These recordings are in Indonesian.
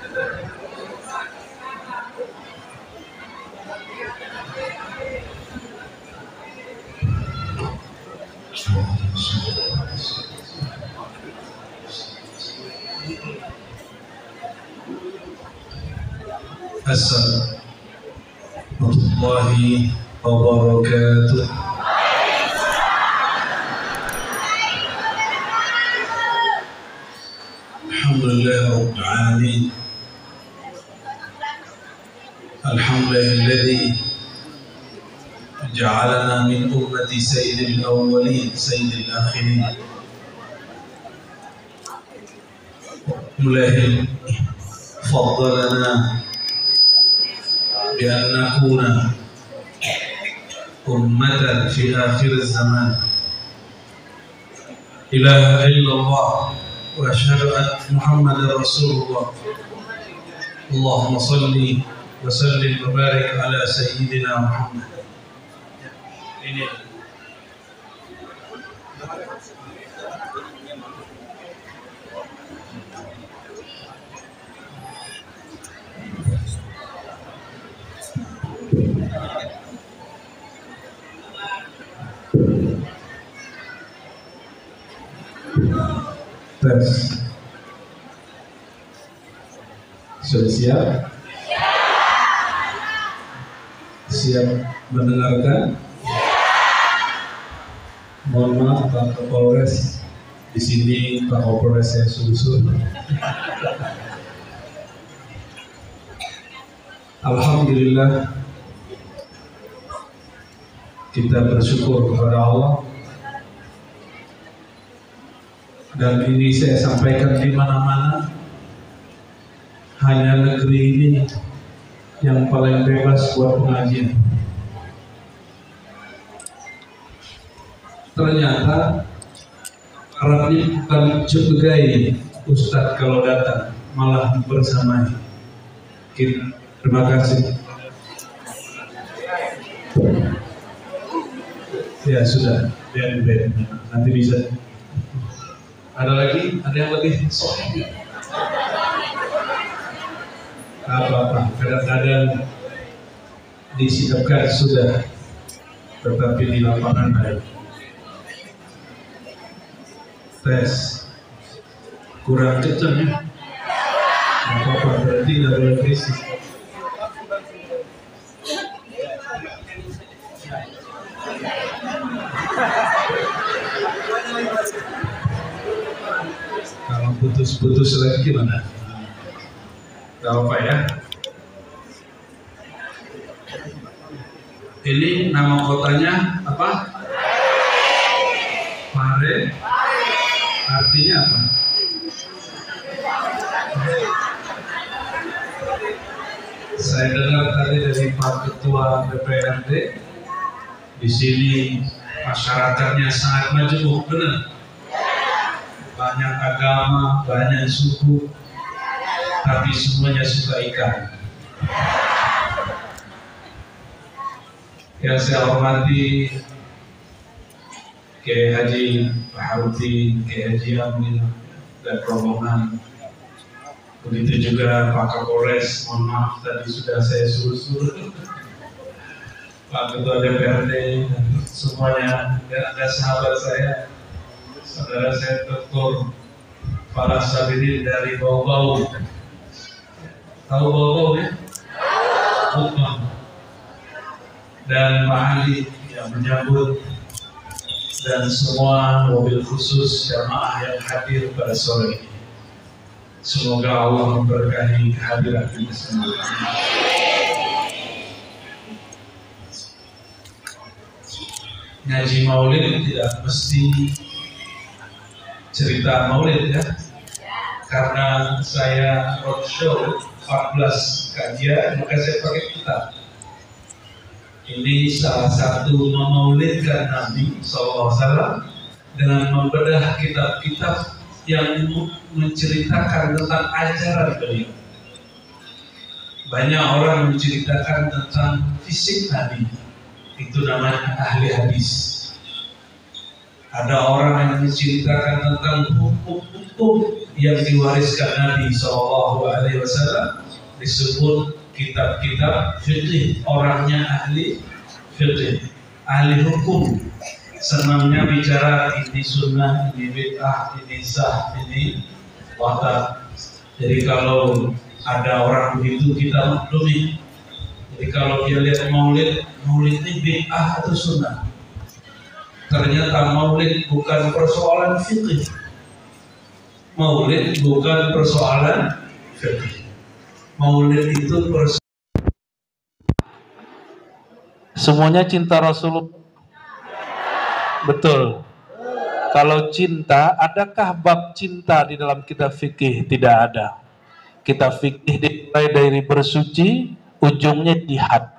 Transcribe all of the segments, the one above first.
Assalamualaikum warahmatullahi wabarakatuh. Alhamdulillah rabbil alamin. Alhamdulillahilladzi ja'alana min ummati sayyidil awwalin sayyidil akhirin. Mulai faddalana bi an nakuna ummatan fi akhir zaman. Ilaha illallah wa asyhadu anna Muhammadar Rasulullah. Allahumma salli wa sallim wa barik ala sayyidina Muhammad. Ini tes. Sudah siap? Siap mendengarkan? Mohon maaf Pak Kapolres, di sini Pak Kapolres saya susul. Alhamdulillah, kita bersyukur kepada Allah. Dan ini saya sampaikan di mana-mana, hanya negeri ini yang paling bebas buat pengajian. Ternyata Arabnya bukan curigai Ustadz kalau datang, malah bersamanya. Terima kasih. Ya sudah, biar nanti bisa. Ada lagi? Ada yang lebih soal? Apa-apa, kadang-kadang disidapkan sudah, tetapi di lapangan baik. Tes kurang kencang ya? Apa-apa, berarti nggak boleh berisik. Kalau putus-putus lagi gimana? Gak apa ya. Ini nama kotanya apa? Pare. Artinya apa? Saya dengar tadi dari Pak Ketua DPRD, di sini masyarakatnya sangat majemuk, benar. Banyak agama, banyak suku, tapi semuanya suka ikan. Yang saya hormati Kiai Haji Baharudin, Kiai Haji Amin, dan rombongan. Begitu juga Pak Kapolres, mohon maaf tadi sudah saya suruh-suruh. Pak Ketua DPRD, dan semuanya, dan ada sahabat saya, saudara saya Dr. Farah Sabiri dari Bau-Bau. Tahu Bau-Bau ya? Bukman. Dan Pak Ali yang menyambut, dan semua mobil khusus jamaah yang hadir pada sore ini. Semoga Allah memberkahi kehadiran kita semua. Ngaji maulid tidak mesti cerita maulid ya, karena saya roadshow 14 kajian, maka saya pakai kitab. Ini salah satu memaulidkan Nabi SAW dengan membedah kitab-kitab yang menceritakan tentang ajaran beliau. Banyak orang menceritakan tentang fisik Nabi, itu namanya ahli hadis. Ada orang yang menceritakan tentang hukum-hukum yang diwariskan Nabi SAW disebut kitab-kitab fikih. Orangnya ahli fikih, ahli hukum, senangnya bicara ini sunnah, ini bid'ah, ini sah, ini wata. Jadi kalau ada orang begitu kita maklumi. Jadi kalau dia lihat maulid ini bid'ah atau sunnah. Ternyata maulid bukan persoalan fikih. Maulid bukan persoalan fikih. Maulid itu semuanya cinta Rasulullah. Betul. Kalau cinta, adakah bab cinta di dalam kitab fikih? Tidak ada. Kitab fikih dimulai dari bersuci, ujungnya jihad.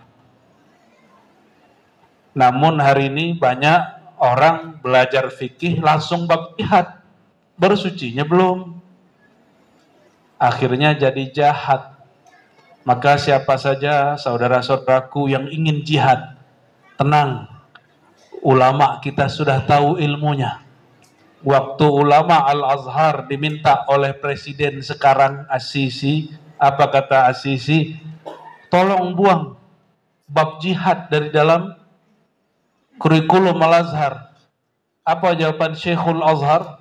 Namun hari ini banyak orang belajar fikih langsung bab jihad, bersucinya belum, akhirnya jadi jahat. Maka siapa saja saudara-saudaraku yang ingin jihad, tenang, ulama kita sudah tahu ilmunya. Waktu ulama Al-Azhar diminta oleh presiden sekarang As-Sisi, apa kata As-Sisi? Tolong buang bab jihad dari dalam kurikulum Al-Azhar. Apa jawaban Syekhul Azhar?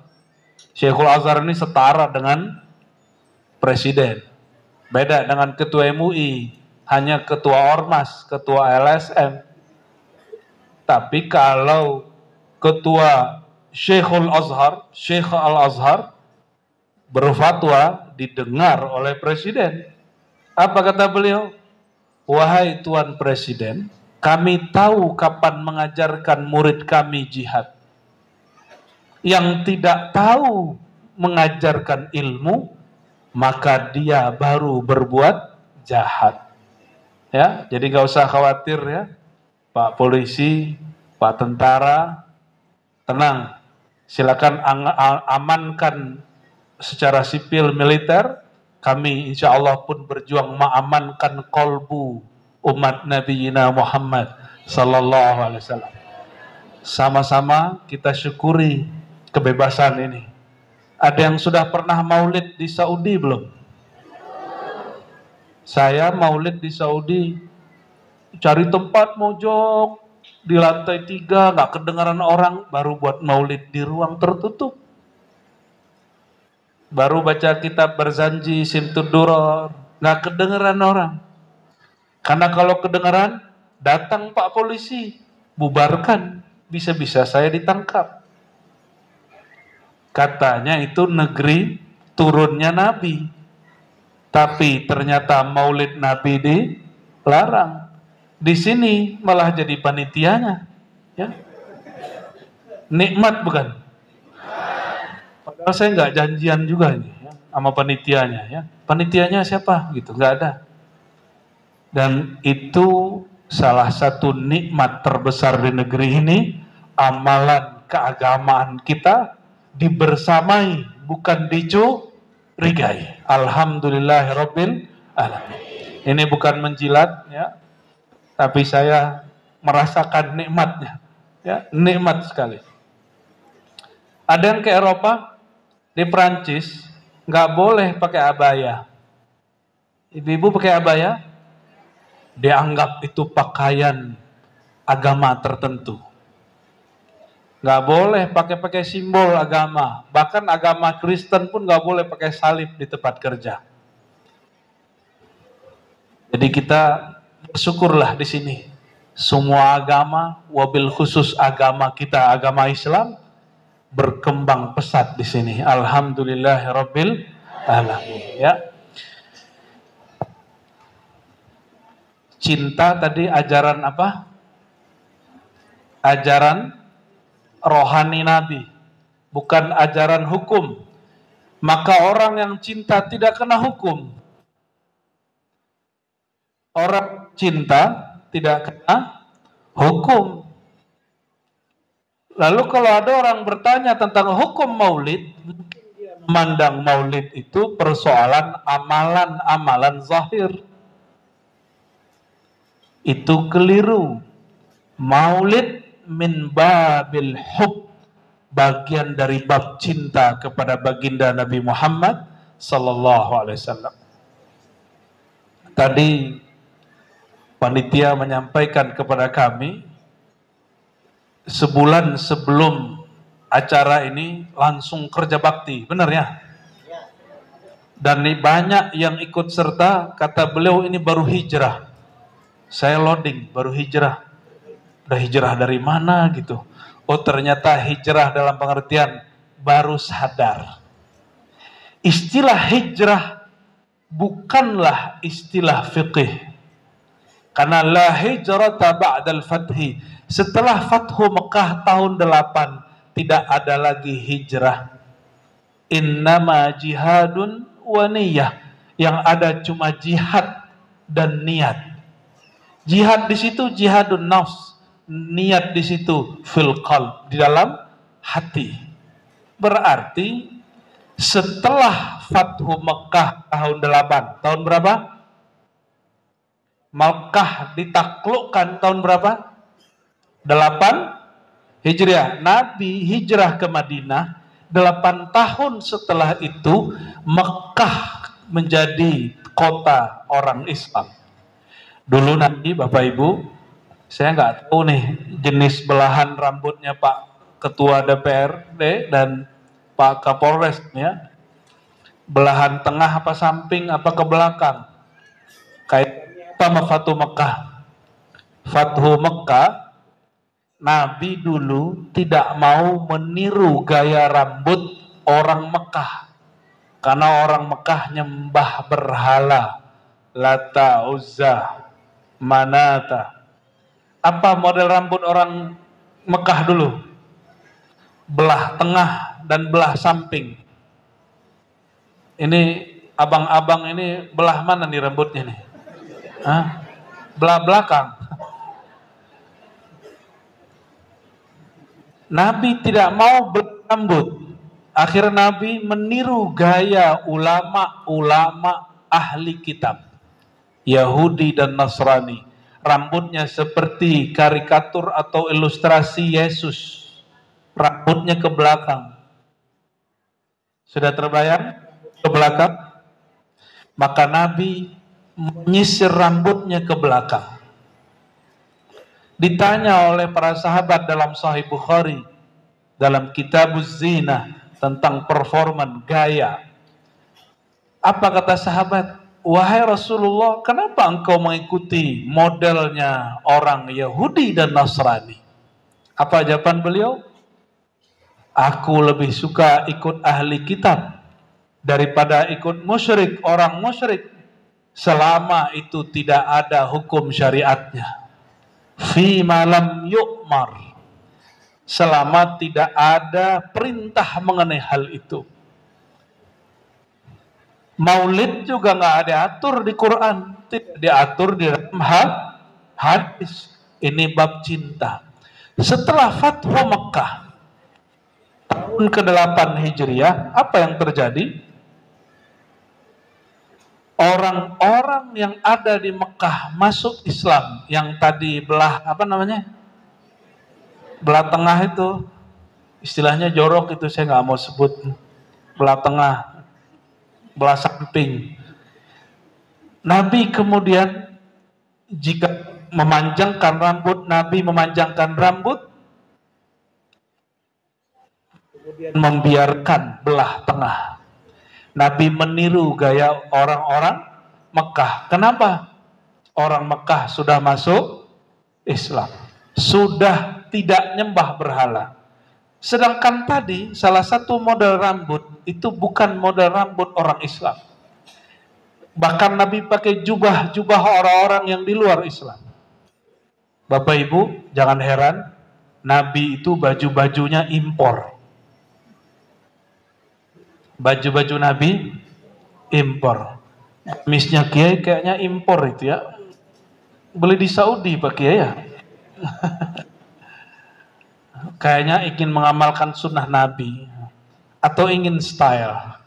Syekhul Azhar ini setara dengan presiden. Beda dengan ketua MUI, hanya ketua Ormas, ketua LSM. Tapi kalau ketua Syekhul Azhar, Syekh Al-Azhar berfatwa didengar oleh presiden. Apa kata beliau? Wahai Tuan Presiden, kami tahu kapan mengajarkan murid kami jihad. Yang tidak tahu mengajarkan ilmu, maka dia baru berbuat jahat. Ya, jadi nggak usah khawatir ya, Pak Polisi, Pak Tentara, tenang. Silakan amankan secara sipil militer. Kami insya Allah pun berjuang mengamankan kolbu umat Nabi Muhammad Sallallahu Alaihi Wasallam. Sama-sama kita syukuri kebebasan ini. Ada yang sudah pernah maulid di Saudi belum? Saya maulid di Saudi, cari tempat mojok di lantai 3, nggak kedengaran orang, baru buat maulid di ruang tertutup. Baru baca kitab Barzanji, Simtud Duror, nggak kedengaran orang. Karena kalau kedengaran, datang Pak Polisi, bubarkan, bisa-bisa saya ditangkap. Katanya itu negeri turunnya Nabi, tapi ternyata maulid Nabi dilarang. Di sini malah jadi panitianya, ya. Nikmat bukan? Padahal saya nggak janjian juga ini ya, sama panitianya, ya. Panitianya siapa? Gitu, nggak ada. Dan itu salah satu nikmat terbesar di negeri ini, amalan keagamaan kita dibersamai, bukan dicurigai. Alhamdulillahirabbil alamin. Ini bukan menjilat, ya, tapi saya merasakan nikmatnya, ya, nikmat sekali. Ada yang ke Eropa, di Perancis nggak boleh pakai abaya. Ibu-ibu pakai abaya, dianggap itu pakaian agama tertentu. Nggak boleh pakai simbol agama. Bahkan agama Kristen pun nggak boleh pakai salib di tempat kerja. Jadi kita bersyukurlah di sini. Semua agama, wabil khusus agama kita, agama Islam, berkembang pesat di sini. Alhamdulillahirabbil alamin. Ya. Cinta tadi ajaran apa? Ajaran rohani Nabi, bukan ajaran hukum. Maka orang yang cinta tidak kena hukum. Orang cinta tidak kena hukum. Lalu kalau ada orang bertanya tentang hukum maulid, memandang maulid itu persoalan amalan zahir. Itu keliru. Maulid min babil hub, bagian dari bab cinta kepada baginda Nabi Muhammad sallallahu alaihi wasallam. Tadi panitia menyampaikan kepada kami, sebulan sebelum acara ini langsung kerja bakti, benar ya? Dan banyak yang ikut serta, kata beliau ini baru hijrah. Saya loading, baru hijrah. Udah hijrah dari mana gitu? Oh ternyata hijrah dalam pengertian baru sadar. Istilah hijrah bukanlah istilah fiqih. Karena la hijrata ba'dal fathi. Setelah Fathu Mekah tahun 8, tidak ada lagi hijrah. Innama jihadun wa niyah. Yang ada cuma jihad dan niat. Jihad di situ jihadun nafs, niat di situ fil qalb, di dalam hati. Berarti setelah Fathu Mekah tahun 8, tahun berapa? Mekah ditaklukkan tahun berapa? 8 Hijriah. Nabi hijrah ke Madinah 8 tahun setelah itu Mekah menjadi kota orang Islam. Dulu Nabi, Bapak Ibu, saya nggak tahu nih jenis belahan rambutnya Pak Ketua DPRD dan Pak Kapolres ya. Belahan tengah apa samping apa ke belakang. Kayak sama Fathu Mekah. Fathu Mekah, Nabi dulu tidak mau meniru gaya rambut orang Mekah. Karena orang Mekah nyembah berhala. Lata, Uzza, Manata. Apa model rambut orang Mekah dulu? Belah tengah dan belah samping. Ini abang-abang ini belah mana nih rambutnya nih? Hah? Belah belakang. Nabi tidak mau berambut. Akhirnya Nabi meniru gaya ulama-ulama ahli kitab. Yahudi dan Nasrani. Rambutnya seperti karikatur atau ilustrasi Yesus. Rambutnya ke belakang. Sudah terbayang? Ke belakang? Maka Nabi menyisir rambutnya ke belakang. Ditanya oleh para sahabat dalam Sahih Bukhari, dalam Kitabuz Zinah, tentang performan, gaya. Apa kata sahabat? Wahai Rasulullah, kenapa engkau mengikuti modelnya orang Yahudi dan Nasrani? Apa jawaban beliau? Aku lebih suka ikut ahli kitab daripada ikut musyrik, orang musyrik, selama itu tidak ada hukum syariatnya. Fi malam yu'mar, selama tidak ada perintah mengenai hal itu. Maulid juga nggak diatur di Quran, tidak diatur di dalam hadis. Ini bab cinta. Setelah Fathu Mekah tahun ke-8 Hijriah, apa yang terjadi? Orang-orang yang ada di Mekah masuk Islam, yang tadi belah apa namanya? Belah tengah itu, istilahnya jorok itu saya nggak mau sebut. Belah tengah, belah samping. Nabi kemudian jika memanjangkan rambut, Nabi memanjangkan rambut, kemudian membiarkan belah tengah. Nabi meniru gaya orang-orang Mekah. Kenapa? Orang Mekah sudah masuk Islam, sudah tidak nyembah berhala. Sedangkan tadi salah satu model rambut itu bukan model rambut orang Islam. Bahkan Nabi pakai jubah-jubah orang-orang yang di luar Islam. Bapak Ibu jangan heran, Nabi itu baju-bajunya impor. Baju-baju Nabi impor. Misnya Kiai kayaknya impor itu ya. Beli di Saudi Pak Kiai ya. Kayaknya ingin mengamalkan sunnah Nabi atau ingin style,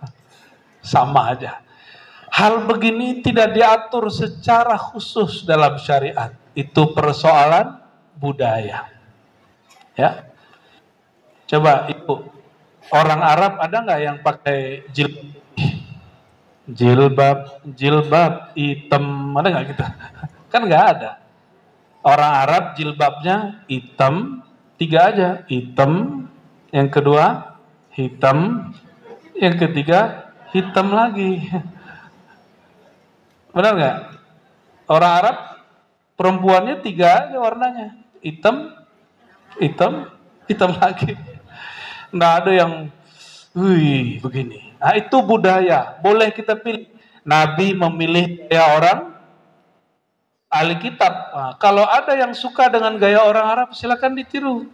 sama aja. Hal begini tidak diatur secara khusus dalam syariat. Itu persoalan budaya. Ya. Coba Ibu, orang Arab ada nggak yang pakai jilbab hitam, ada nggak gitu? Kan nggak ada. Orang Arab jilbabnya hitam, 3 aja, hitam, yang kedua hitam, yang ketiga hitam lagi. Benar nggak? Orang Arab perempuannya 3 aja warnanya, hitam, hitam, hitam lagi. Nggak ada yang, wih begini. Nah itu budaya, boleh kita pilih. Nabi memilih gaya orang ahli kitab. Nah, kalau ada yang suka dengan gaya orang Arab, silakan ditiru.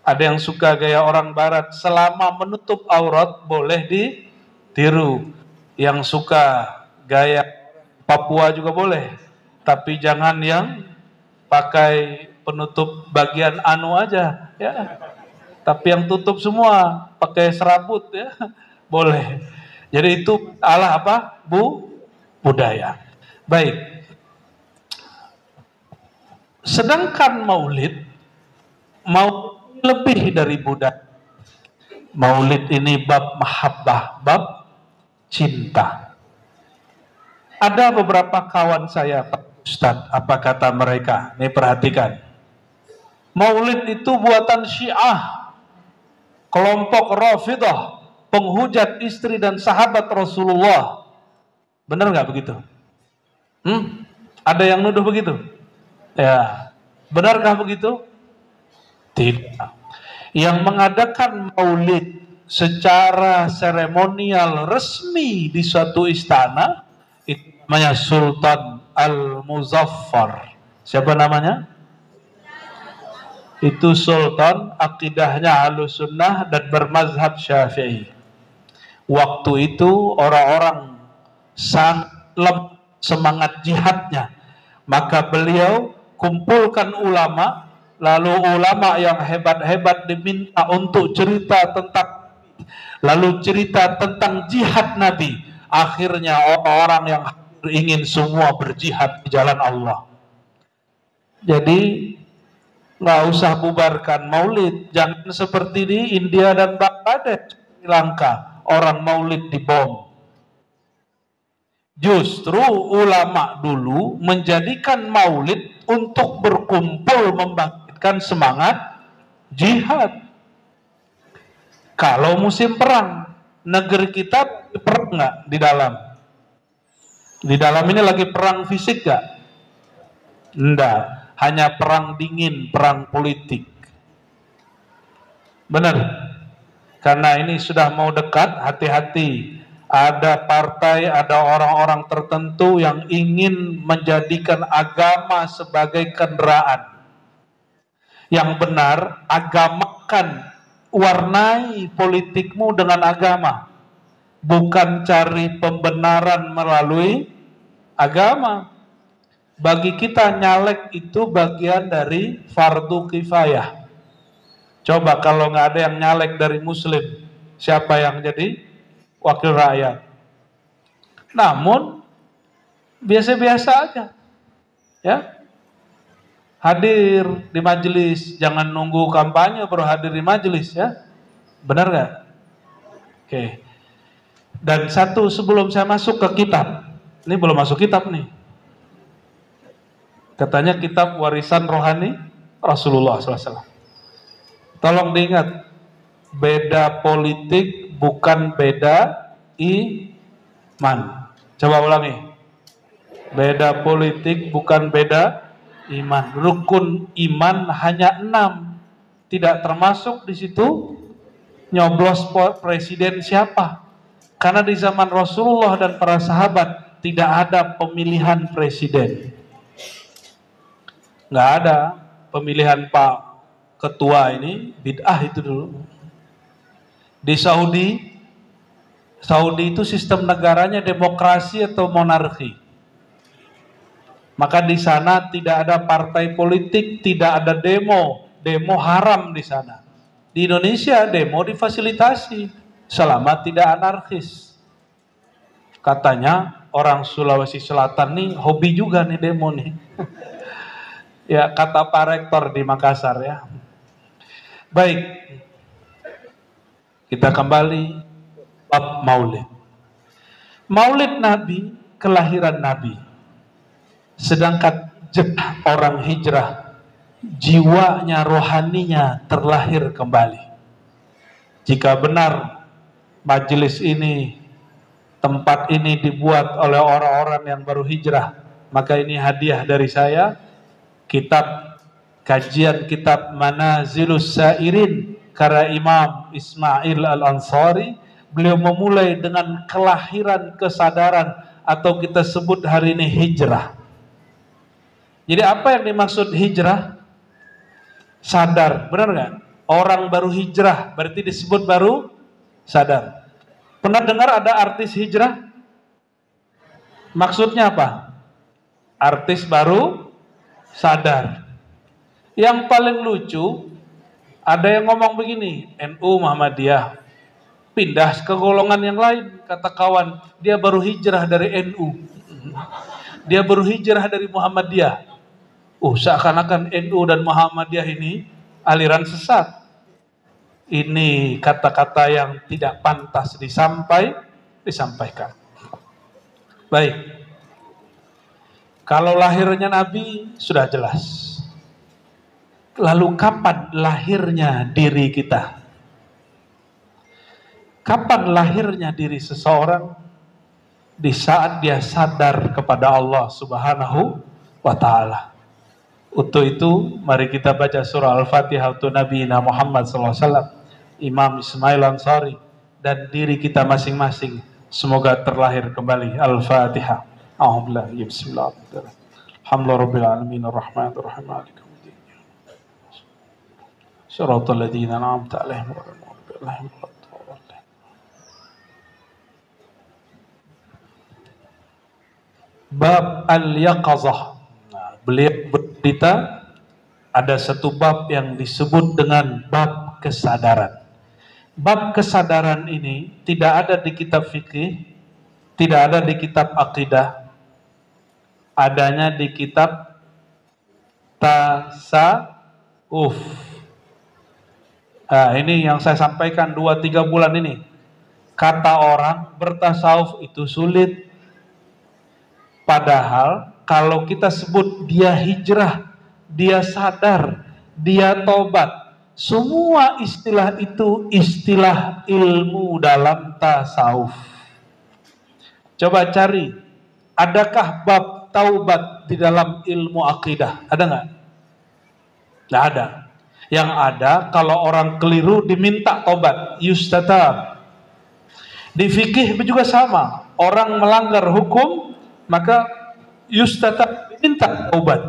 Ada yang suka gaya orang Barat, selama menutup aurat boleh ditiru. Yang suka gaya Papua juga boleh, tapi jangan yang pakai penutup bagian anu aja, ya. Tapi yang tutup semua, pakai serabut, ya, boleh. Jadi itu Allah apa? Budaya. Baik. Sedangkan maulid mau lebih dari budaya. Maulid ini bab mahabbah, bab cinta. Ada beberapa kawan saya, Pak Ustadz, apa kata mereka? Nih perhatikan. Maulid itu buatan Syiah, kelompok Rafidah, penghujat istri dan sahabat Rasulullah. Benar nggak begitu? Ada yang nuduh begitu? Ya, benarkah begitu? Tidak. Yang mengadakan maulid secara seremonial resmi di suatu istana itu namanya Sultan Al-Muzaffar. Siapa namanya? Itu sultan, akidahnya Ahlussunnah dan bermazhab Syafi'i. Waktu itu orang-orang sangat semangat jihadnya, maka beliau kumpulkan ulama, lalu ulama yang hebat-hebat diminta untuk cerita tentang, lalu cerita tentang jihad Nabi. Akhirnya orang-orang yang ingin semua berjihad di jalan Allah. Jadi nggak usah bubarkan maulid, jangan seperti di India dan Bangladesh, Sri Lanka, orang maulid dibom. Justru ulama dulu menjadikan maulid untuk berkumpul membangkitkan semangat jihad. Kalau musim perang, negeri kita perang nggak di dalam? Di dalam ini lagi perang fisik nggak? Enggak. Hanya perang dingin, perang politik. Benar? Karena ini sudah mau dekat, hati-hati. Ada partai, ada orang-orang tertentu yang ingin menjadikan agama sebagai kendaraan. Yang benar, agamakan, warnai politikmu dengan agama. Bukan cari pembenaran melalui agama. Bagi kita nyalek itu bagian dari fardu kifayah. Coba kalau nggak ada yang nyalek dari muslim, siapa yang jadi wakil rakyat? Namun biasa-biasa aja, ya. Hadir di majelis, jangan nunggu kampanye baru hadir di majelis, ya. Benar nggak? Oke. Dan satu sebelum saya masuk ke kitab, ini belum masuk kitab nih. Katanya kitab warisan rohani Rasulullah SAW. Tolong diingat, beda politik bukan beda iman. Coba ulangi. Beda politik bukan beda iman. Rukun iman hanya 6. Tidak termasuk di situ nyoblos presiden siapa. Karena di zaman Rasulullah dan para sahabat tidak ada pemilihan presiden. Nggak ada pemilihan Pak Ketua ini, bid'ah itu dulu. Di Saudi itu sistem negaranya demokrasi atau monarki. Maka di sana tidak ada partai politik, tidak ada demo haram di sana. Di Indonesia demo difasilitasi selama tidak anarkis. Katanya orang Sulawesi Selatan nih hobi juga nih demo nih. Ya, kata Pak Rektor di Makassar, ya. Baik, Kita kembali bab Maulid. Maulid Nabi, kelahiran Nabi. Sedangkan orang hijrah, jiwanya, rohaninya terlahir kembali. Jika benar majelis ini, tempat ini dibuat oleh orang-orang yang baru hijrah, maka ini hadiah dari saya, kajian kitab Manazilus Sairin karya Imam Ismail Al-Ansari. Beliau memulai dengan kelahiran kesadaran, atau kita sebut hari ini hijrah. Jadi apa yang dimaksud hijrah? Sadar, benar nggak? Orang baru hijrah berarti disebut baru sadar. Pernah dengar ada artis hijrah? Maksudnya apa? Artis baru sadar. Yang paling lucu, ada yang ngomong begini, NU Muhammadiyah pindah ke golongan yang lain. Kata kawan, dia baru hijrah dari NU, dia baru hijrah dari Muhammadiyah. Seakan-akan NU dan Muhammadiyah ini aliran sesat. Ini kata-kata yang tidak pantas disampaikan. Baik, kalau lahirnya Nabi sudah jelas. Lalu kapan lahirnya diri kita? Kapan lahirnya diri seseorang? Di saat dia sadar kepada Allah Subhanahu wa ta'ala. Untuk itu mari kita baca surah Al-Fatihah untuk Nabi Muhammad SAW, Imam Ismail Ansari, dan diri kita masing-masing semoga terlahir kembali. Al-Fatihah. Bismillahirrahmanirrahim. Alhamdulillahirabbil alamin arrahmanir rahim maliki yaumiddin. Shiratal ladzina an'amta 'alaihim ghairil maghdubi 'alaihim waladdallin. Bab al-yaqazah. Beliau bercerita ada satu bab yang disebut dengan bab kesadaran. Bab kesadaran ini tidak ada di kitab fikih, tidak ada di kitab akidah, adanya di kitab tasawuf. Nah, ini yang saya sampaikan 2-3 bulan ini. Kata orang bertasawuf itu sulit. Padahal kalau kita sebut dia hijrah, dia sadar, dia tobat, semua istilah itu istilah ilmu dalam tasawuf. Coba cari, adakah bab taubat di dalam ilmu akidah? Ada nggak? Nggak ada. Yang ada, kalau orang keliru diminta tobat, yustatab. Di fikih juga sama, orang melanggar hukum maka yustatab, diminta taubat.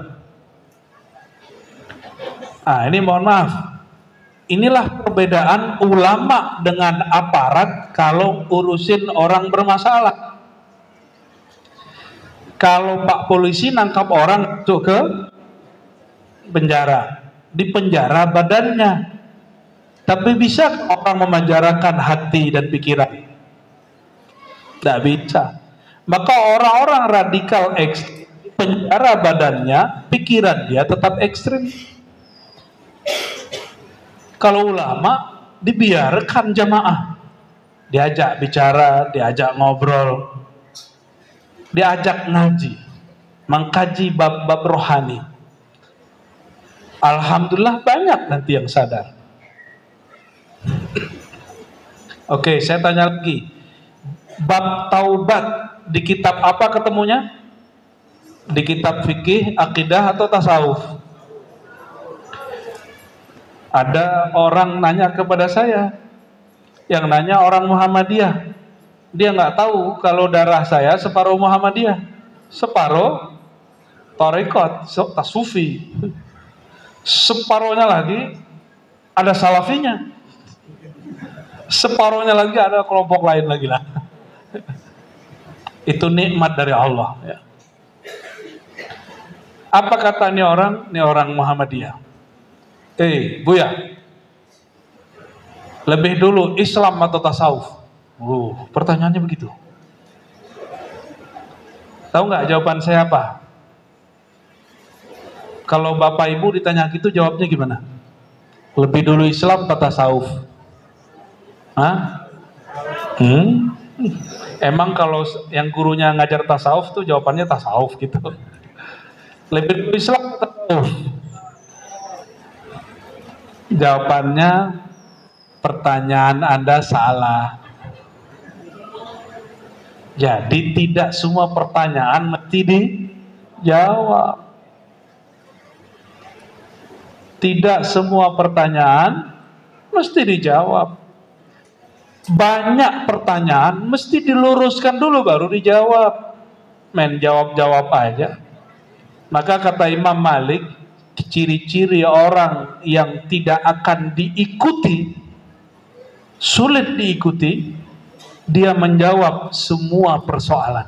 Ini mohon maaf, inilah perbedaan ulama dengan aparat kalau urusin orang bermasalah. Kalau Pak Polisi nangkap orang masuk ke penjara, di penjara badannya, tapi bisa orang memenjarakan hati dan pikiran? Tidak bisa. Maka orang-orang radikal ekstrim, penjara badannya, pikiran dia tetap ekstrim. Kalau ulama dibiarkan jamaah, diajak bicara, diajak ngobrol, diajak ngaji, mengkaji bab-bab rohani. Alhamdulillah banyak nanti yang sadar. Oke, saya tanya lagi. Bab taubat di kitab apa ketemunya? Di kitab fikih, akidah, atau tasawuf? Ada orang nanya kepada saya, yang nanya orang Muhammadiyah. Dia nggak tahu kalau darah saya separuh Muhammadiyah, separuh Tarekat, Sufi, separuhnya lagi ada Salafinya, separuhnya lagi ada kelompok lain lagi lah. Itu nikmat dari Allah ya. Apa kata ini orang Muhammadiyah? Buya, lebih dulu Islam atau tasawuf? Pertanyaannya begitu. Tahu nggak jawaban saya apa? Kalau bapak ibu ditanya gitu jawabnya gimana? Lebih dulu Islam atau tasawuf? Hah? Emang kalau yang gurunya ngajar tasawuf tuh jawabannya tasawuf gitu. Lebih dulu Islam tasawuf. Jawabannya pertanyaan Anda salah. Jadi tidak semua pertanyaan mesti dijawab. Tidak semua pertanyaan mesti dijawab. Banyak pertanyaan mesti diluruskan dulu baru dijawab. Main jawab-jawab aja. Maka kata Imam Malik, ciri-ciri orang yang tidak akan diikuti, sulit diikuti, dia menjawab semua persoalan.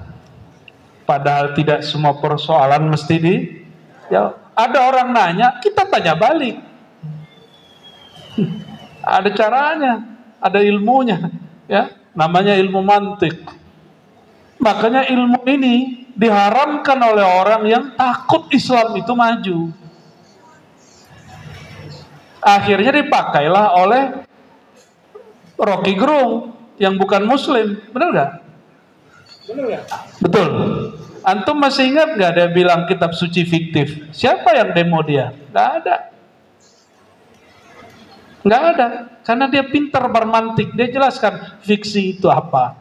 Padahal tidak semua persoalan mesti dijawab. Ada orang nanya, kita tanya balik. Ada caranya, ada ilmunya, ya. Namanya ilmu mantik. Makanya ilmu ini diharamkan oleh orang yang takut Islam itu maju. Akhirnya dipakailah oleh Rocky Gerung yang bukan Muslim, benar nggak? Betul. Antum masih ingat nggak dia bilang kitab suci fiktif? Siapa yang demo dia? Nggak ada. Nggak ada. Karena dia pintar bermantik. Dia jelaskan fiksi itu apa.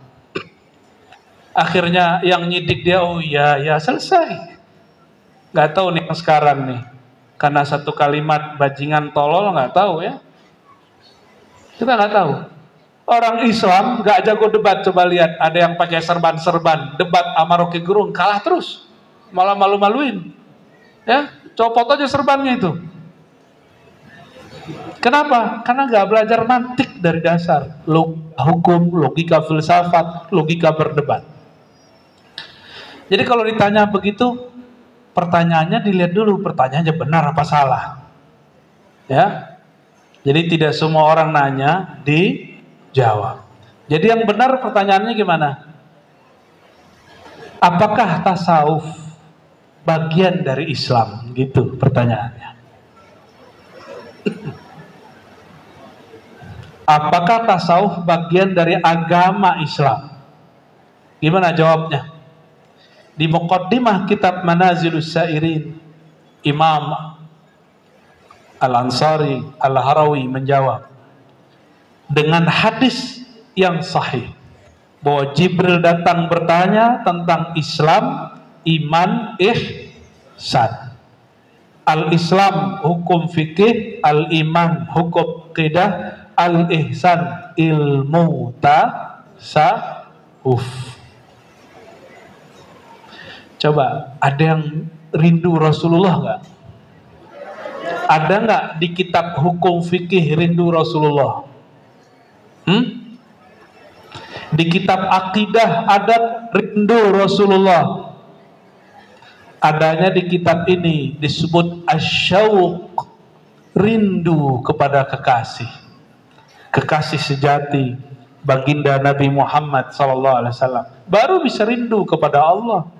Akhirnya yang nyidik dia, oh iya, ya selesai. Nggak tahu nih sekarang nih. Karena satu kalimat bajingan tolol nggak tahu ya. Kita nggak tahu. Orang Islam gak jago debat, coba lihat ada yang pakai serban-serban debat sama Rocky Gerung kalah terus, malah malu-maluin, ya copot aja serbannya itu. Kenapa? Karena gak belajar mantik dari dasar, hukum, logika filsafat, logika berdebat. Jadi kalau ditanya begitu, pertanyaannya dilihat dulu, pertanyaannya benar apa salah, ya. Jadi tidak semua orang nanya dijawab. Jadi yang benar pertanyaannya gimana? Apakah tasawuf bagian dari Islam? Gitu pertanyaannya. Apakah tasawuf bagian dari agama Islam? Gimana jawabnya? Di muqaddimah kitab Manazilus Sairin, Imam Al-Ansari Al-Harawi menjawab dengan hadis yang sahih bahwa Jibril datang bertanya tentang Islam, iman, ihsan. Al-Islam hukum fikih, al-iman hukum qidah, al-ihsan ilmu tasawuf. Coba, ada yang rindu Rasulullah nggak? Ada nggak di kitab hukum fikih rindu Rasulullah? Di kitab akidah ada rindu Rasulullah. Adanya di kitab ini disebut asyauq, rindu kepada kekasih, kekasih sejati baginda Nabi Muhammad SAW. Baru bisa rindu kepada Allah.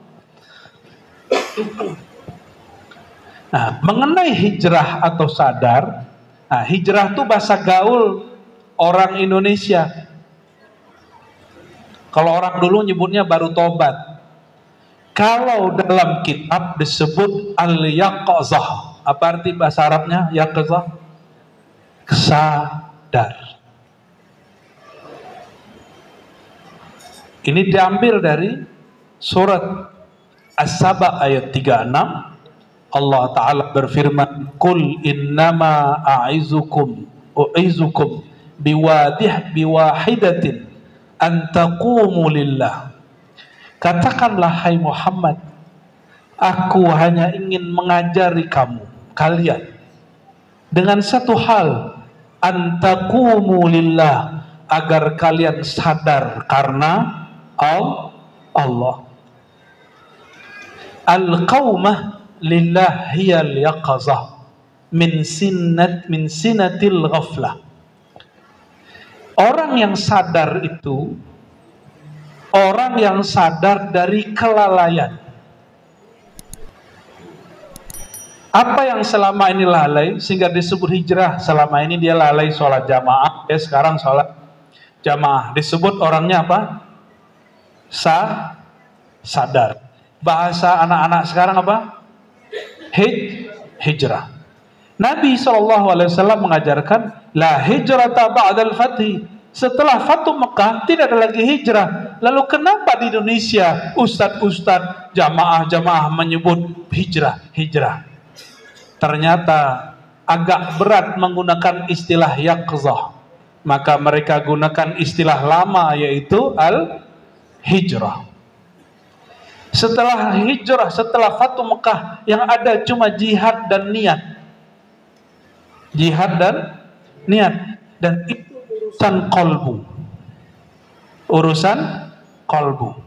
Nah, mengenai hijrah atau sadar, nah, hijrah itu bahasa gaul orang Indonesia. Kalau orang dulu nyebutnya baru tobat. Kalau dalam kitab disebut al-yaqazah. Apa arti bahasa Arabnya yaqazah? Sadar. Ini diambil dari surat As-Saba ayat 36. Allah Ta'ala berfirman, Qul innama u'izukum biwahidatin an taqumu lillah. Katakanlah hai Muhammad, aku hanya ingin mengajari kalian dengan satu hal, an taqumu lillah, agar kalian sadar karena Allah. Al-qawmah lillah hiyal yaqazah min sinatil ghaflah. Orang yang sadar itu orang yang sadar dari kelalaian. Apa yang selama ini lalai sehingga disebut hijrah? Selama ini dia lalai sholat jamaah, dia sekarang sholat jamaah. Disebut orangnya apa? Sadar. Bahasa anak-anak sekarang apa? Hijrah. Nabi SAW mengajarkan la hijrata ba'dal fathi. Setelah Fatu Mekah tidak ada lagi hijrah. Lalu kenapa di Indonesia ustadz-ustadz, jamaah-jamaah menyebut hijrah? Ternyata agak berat menggunakan istilah yaqzah. Maka mereka gunakan istilah lama, yaitu al-hijrah. Setelah hijrah, setelah Fatu Mekah, yang ada cuma jihad dan niat. Jihad dan niat. Dan itu urusan kolbu. Urusan kolbu.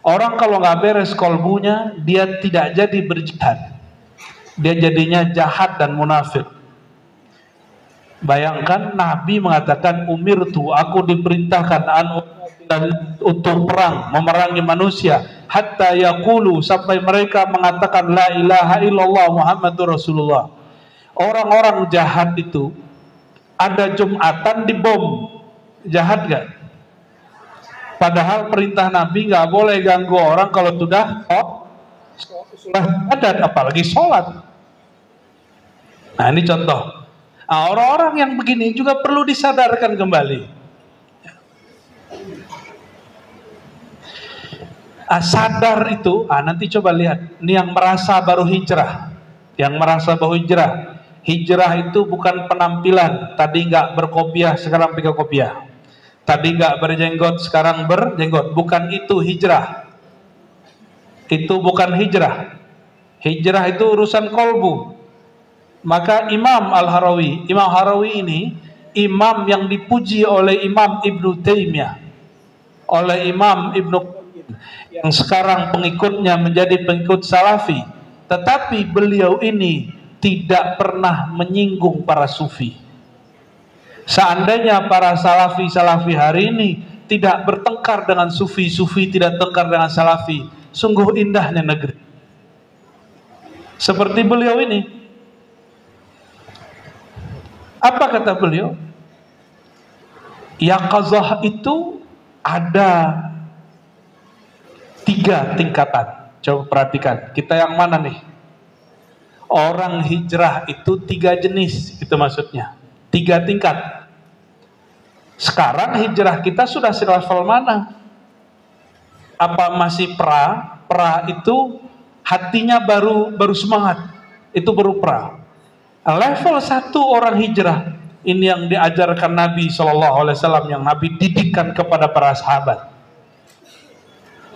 Orang kalau nggak beres kolbunya, dia tidak jadi berjihad. Dia jadinya jahat dan munafik. Bayangkan Nabi mengatakan, umirtu, aku diperintahkan untuk perang, memerangi manusia, hatta yaqulu, sampai mereka mengatakan la ilaha illallah Muhammadur Rasulullah. Orang-orang jahat itu ada Jumatan dibom, jahat gak? Padahal perintah Nabi nggak boleh ganggu orang kalau sudah adat, apalagi sholat. Nah ini contoh. Nah, orang-orang yang begini juga perlu disadarkan kembali. Sadar itu, nanti coba lihat. Ini yang merasa baru hijrah. Yang merasa baru hijrah. Hijrah itu bukan penampilan. Tadi nggak berkopiah, sekarang pakai kopiah. Tadi nggak berjenggot, sekarang berjenggot. Bukan itu hijrah. Itu bukan hijrah. Hijrah itu urusan kolbu. Maka Imam Al-Harawi, Imam Harawi ini imam yang dipuji oleh Imam Ibnu Taimiyah, oleh Imam Ibnu, yang sekarang pengikutnya menjadi pengikut Salafi. Tetapi beliau ini tidak pernah menyinggung para sufi. Seandainya para salafi hari ini tidak bertengkar dengan sufi tidak tengkar dengan salafi, sungguh indahnya negeri. Seperti beliau ini. Apa kata beliau? Yaqazah itu ada 3 tingkatan. Coba perhatikan, kita yang mana nih? Orang hijrah itu 3 jenis, itu maksudnya 3 tingkat. Sekarang hijrah kita sudah selevel mana? Apa masih pra itu hatinya baru semangat, itu baru pra. Level 1 orang hijrah, ini yang diajarkan Nabi SAW, yang Nabi didikkan kepada para sahabat.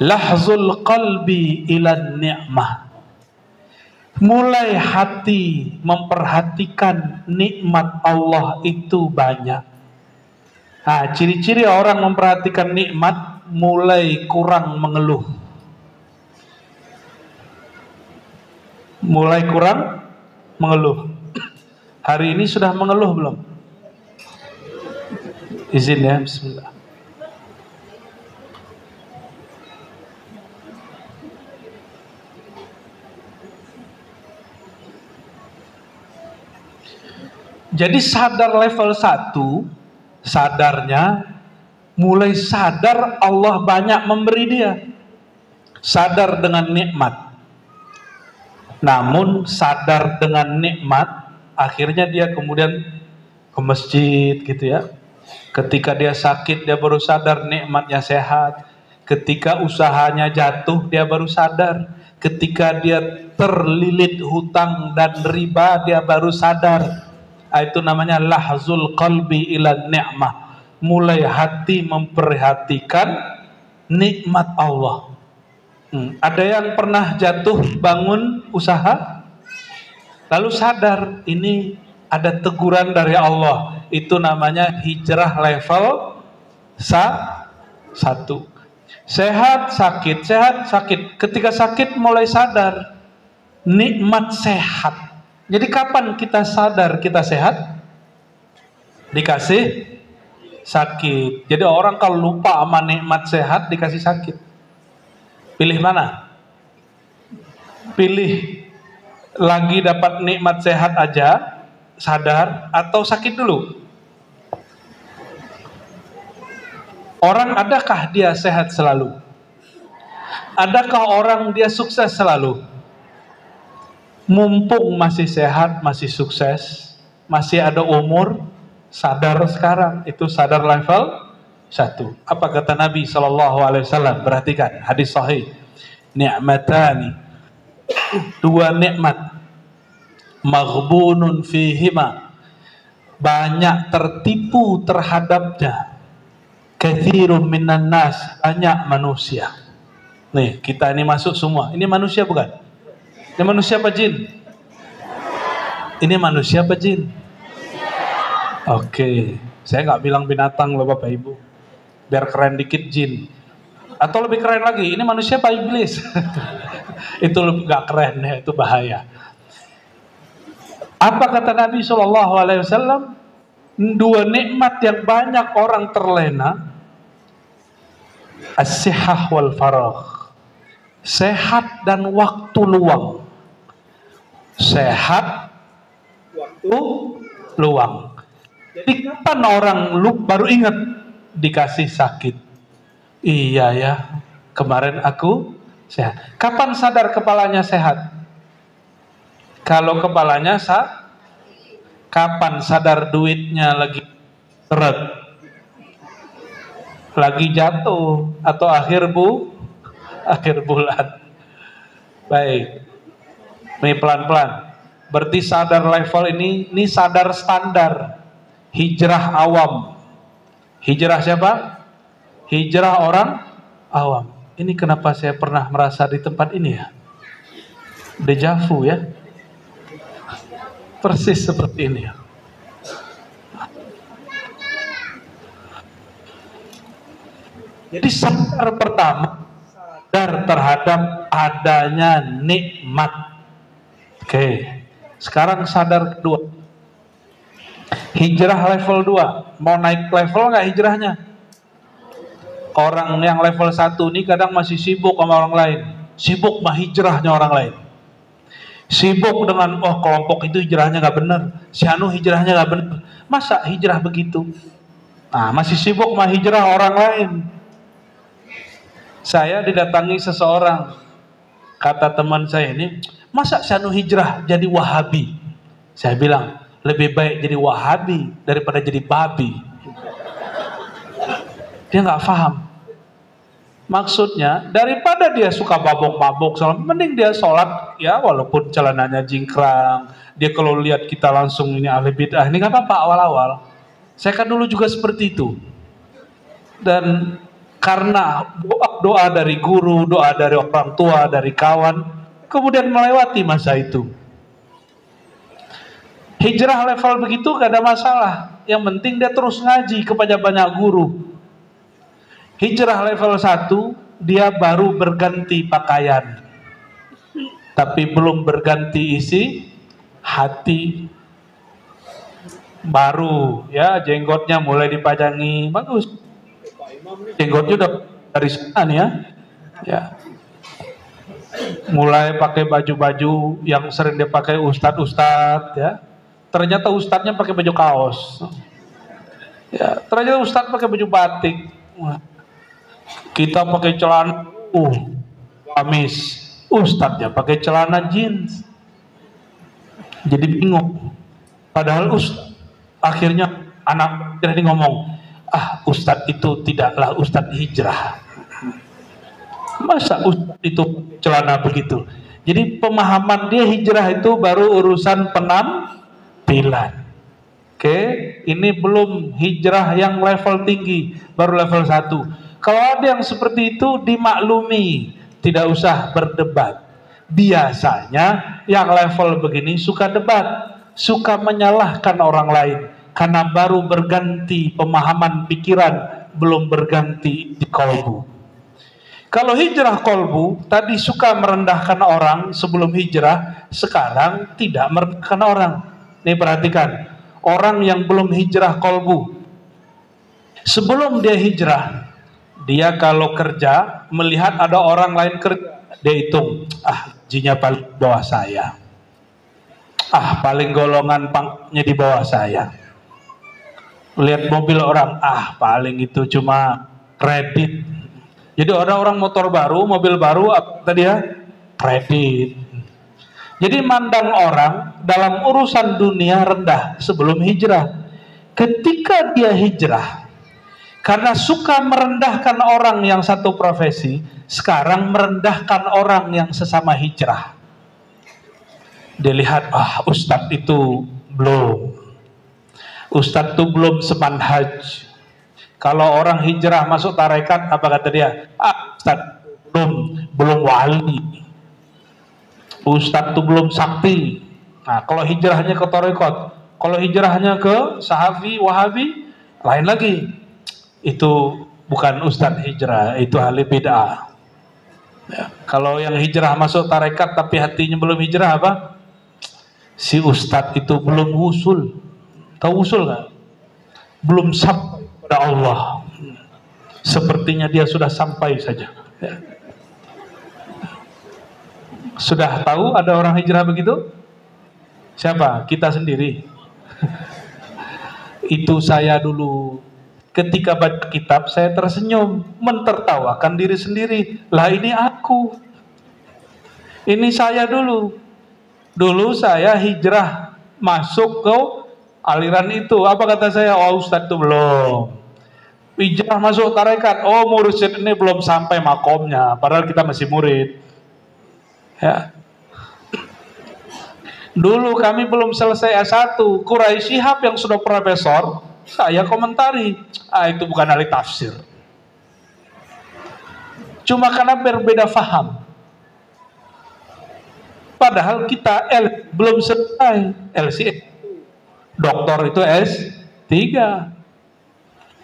Lahzul qalbi ilan ni'mah. Mulai hati memperhatikan nikmat Allah itu banyak. Nah, ciri-ciri orang memperhatikan nikmat, mulai kurang mengeluh. Mulai kurang mengeluh. Hari ini sudah mengeluh belum? Izin ya, bismillah. Jadi sadar level 1, sadarnya mulai sadar Allah banyak memberi dia. Sadar dengan nikmat. Namun sadar dengan nikmat, akhirnya dia kemudian ke masjid gitu ya. Ketika dia sakit, dia baru sadar nikmatnya sehat. Ketika usahanya jatuh, dia baru sadar. Ketika dia terlilit hutang dan riba, dia baru sadar. Itu namanya lahzul qalbi ila ni'mah. Mulai hati memperhatikan nikmat Allah. Ada yang pernah jatuh bangun usaha, lalu sadar ini ada teguran dari Allah. Itu namanya hijrah level 1. Sehat sakit. Ketika sakit mulai sadar nikmat sehat. Jadi kapan kita sadar kita sehat? Dikasih sakit. Jadi orang kalau lupa sama nikmat sehat, dikasih sakit. Pilih mana? Pilih lagi dapat nikmat sehat aja, sadar, atau sakit dulu? Orang adakah dia sehat selalu? Adakah orang dia sukses selalu? Mumpung masih sehat, masih sukses, masih ada umur, sadar sekarang, itu sadar level 1. Apa kata Nabi SAW? Perhatikan hadis sahih. Ni'matani, dua nikmat, maghbunun fihima, banyak tertipu terhadapnya, katsirun minan nas, banyak manusia. Nih, kita ini masuk semua. Ini manusia bukan? Ini manusia apa jin? Ini manusia apa jin? Oke, saya nggak bilang binatang loh Bapak Ibu, biar keren dikit jin. Atau lebih keren lagi, ini manusia apa iblis? Itu lebih nggak keren ya, itu bahaya. Apa kata Nabi SAW? Dua nikmat yang banyak orang terlena, as-sihah wal faragh, sehat dan waktu luang. Sehat, waktu luang. Jadi kapan orang baru ingat dikasih sakit? Iya ya, kemarin aku sehat. Kapan sadar kepalanya sehat? Kalau kepalanya kapan sadar duitnya lagi seret, lagi jatuh, atau akhir bulan. Baik, ini pelan-pelan. Berarti sadar level ini sadar standar. Hijrah awam. Hijrah siapa? Hijrah orang awam. Ini kenapa saya pernah merasa di tempat ini ya? Dejavu ya. Persis seperti ini ya. Jadi sadar pertama, sadar terhadap adanya nikmat. Oke. Sekarang sadar kedua. Hijrah level 2. Mau naik level nggak hijrahnya? Orang yang level 1 ini kadang masih sibuk sama orang lain. Sibuk mah hijrahnya orang lain. Sibuk dengan, oh kelompok itu hijrahnya nggak benar, si anu hijrahnya nggak benar. Masa hijrah begitu? Nah, masih sibuk mah hijrah orang lain. Saya didatangi seseorang, kata teman saya ini, masa si anu hijrah jadi Wahabi? Saya bilang, lebih baik jadi Wahabi daripada jadi babi. Dia nggak paham. Maksudnya, daripada dia suka mabok-mabok, mending dia sholat, ya walaupun celananya jingkrang, dia kalau lihat kita langsung ini ahli bid'ah, ini nggak apa-apa awal-awal. Saya kan dulu juga seperti itu. Dan karena doa dari guru, doa dari orang tua, dari kawan, kemudian melewati masa itu. Hijrah level begitu gak ada masalah. Yang penting dia terus ngaji kepada banyak guru. Hijrah level 1, dia baru berganti pakaian, tapi belum berganti isi hati. Baru ya jenggotnya mulai dipajangi, bagus. Jenggotnya udah dari sana nih ya. Mulai pakai baju-baju yang sering dipakai ustadz ya. Ternyata ustadznya pakai baju kaos. Ya, ternyata ustadz pakai baju batik. Kita pakai celana gamis, ustadznya pakai celana jeans. Jadi bingung. Padahal akhirnya anak ini ngomong, ustadz itu tidaklah ustadz hijrah. Masa ustadz itu celana begitu? Jadi pemahaman dia hijrah itu baru urusan penampilan. Oke, ini belum hijrah yang level tinggi, baru level 1. Kalau ada yang seperti itu dimaklumi, tidak usah berdebat. Biasanya yang level begini suka debat, suka menyalahkan orang lain, karena baru berganti pemahaman pikiran, belum berganti di kolbu. Kalau hijrah kolbu, tadi suka merendahkan orang sebelum hijrah, sekarang tidak merendahkan orang. Nih perhatikan, orang yang belum hijrah kolbu, sebelum dia hijrah, dia kalau kerja melihat ada orang lain kerja, dia hitung, gajinya paling bawah saya, paling golongan pangkatnya di bawah saya. Lihat mobil orang, paling itu cuma kredit. Jadi orang motor baru, mobil baru, apa tadi ya? Kredit. Jadi mandang orang dalam urusan dunia rendah sebelum hijrah. Ketika dia hijrah, karena suka merendahkan orang yang satu profesi, sekarang merendahkan orang yang sesama hijrah. Dilihat, ustadz itu belum. Ustadz itu belum semanhaj. Kalau orang hijrah masuk tarekat, apa kata dia? Ustadz belum wali. Ustadz itu belum sakti. Nah, kalau hijrahnya ke tarekat, kalau hijrahnya ke Sahafi, Wahabi, lain lagi. Itu bukan ustadz hijrah, itu ahli bid'ah. Ya. Kalau yang hijrah masuk tarekat tapi hatinya belum hijrah, apa? Si ustadz itu belum wusul. Tahu wusul nggak? Belum sampai kepada Allah. Sepertinya dia sudah sampai saja. Ya. Sudah tahu ada orang hijrah begitu? Siapa? Kita sendiri. Itu saya dulu. Ketika baca kitab saya tersenyum, mentertawakan diri sendiri. Lah ini aku. Ini saya dulu. Dulu saya hijrah masuk ke aliran itu. Apa kata saya? Oh, ustadz itu belum. Hijrah masuk tarekat. Oh, mursyid ini belum sampai makomnya. Padahal kita masih murid. Ya. Dulu kami belum selesai S1. Quraisy Shihab yang sudah profesor, saya komentari, itu bukan ahli tafsir. Cuma karena berbeda faham. Padahal kita belum selesai LC. Doktor itu S3.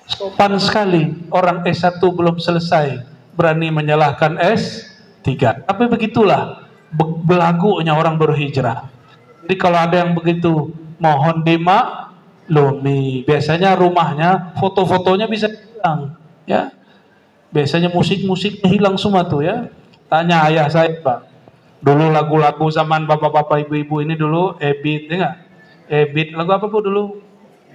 Sopan sekali orang S1 belum selesai berani menyalahkan S3. Tapi begitulah belagunya orang berhijrah. Jadi kalau ada yang begitu, mohon dimaklumi. Biasanya rumahnya, foto-fotonya bisa hilang, ya. Biasanya musik-musiknya hilang semua tuh, ya. Tanya ayah saya, Pak. Dulu lagu-lagu zaman bapak-bapak, ibu-ibu ini dulu, Ebit, ya nggak? Ebit, lagu apa Bu dulu?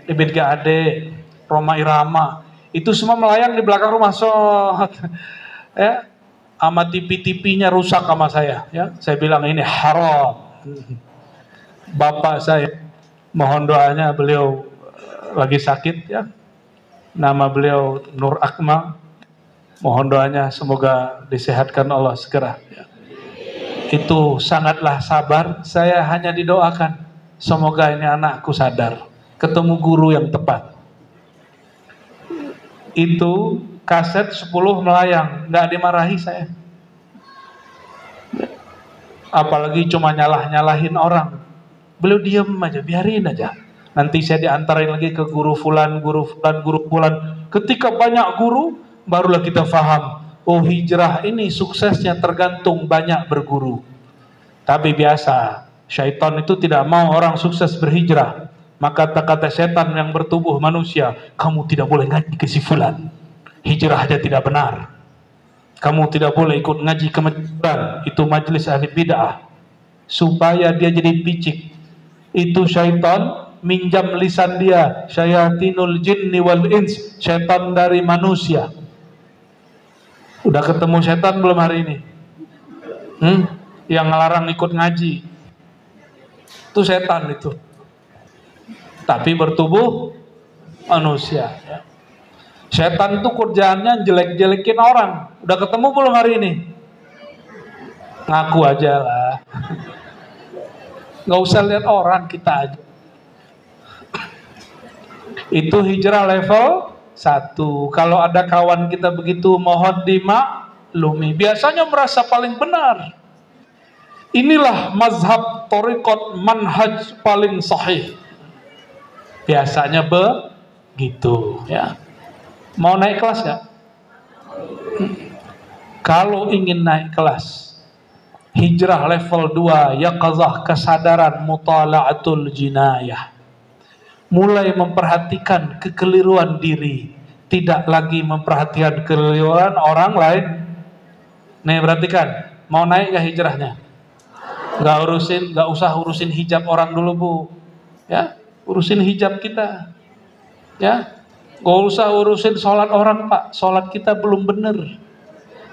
Ebit Gade, Roma Irama. Itu semua melayang di belakang rumah, ya. Sama TV-TV-nya rusak sama saya, ya. Saya bilang ini haram. Bapak saya, mohon doanya, beliau lagi sakit, ya. Nama beliau Nur Akmal. Mohon doanya semoga disehatkan Allah segera, ya. Itu sangatlah sabar. Saya hanya didoakan semoga ini anakku sadar, ketemu guru yang tepat. Itu kaset 10 melayang, nggak dimarahi saya. Apalagi cuma nyalahin orang. Beliau diam aja, biarin aja. Nanti saya diantarin lagi ke guru fulan. Ketika banyak guru, barulah kita faham. Oh, hijrah ini suksesnya tergantung banyak berguru. Tapi biasa, syaitan itu tidak mau orang sukses berhijrah. Maka kata syaitan yang bertubuh manusia, kamu tidak boleh ngaji ke si fulan. Hijrah aja tidak benar. Kamu tidak boleh ikut ngaji ke masjid, itu majelis ahli bid'ah. Supaya dia jadi picik. Itu syaitan minjam lisan dia, syayatinul jinni wal ins, syaitan dari manusia. Udah ketemu syaitan belum hari ini? Yang ngelarang ikut ngaji itu setan itu. Tapi bertubuh manusia, ya. Setan itu kerjaannya jelek-jelekin orang. Udah ketemu belum hari ini? Ngaku aja lah. Nggak usah lihat orang, kita aja. Itu hijrah level 1. Kalau ada kawan kita begitu, mohon dimaklumi. Biasanya merasa paling benar. Inilah mazhab, thariqat, manhaj paling sahih. Biasanya begitu, ya. Mau naik kelas nggak? Kalau ingin naik kelas, hijrah level 2, yaqazah, kesadaran, mutala'atul jinayah. Mulai memperhatikan kekeliruan diri, tidak lagi memperhatikan kekeliruan orang lain. Nih, perhatikan, mau naik gak hijrahnya? Gak usah urusin hijab orang dulu, Bu. Ya, urusin hijab kita. Ya. Gak usah urusin sholat orang, Pak. Sholat kita belum benar.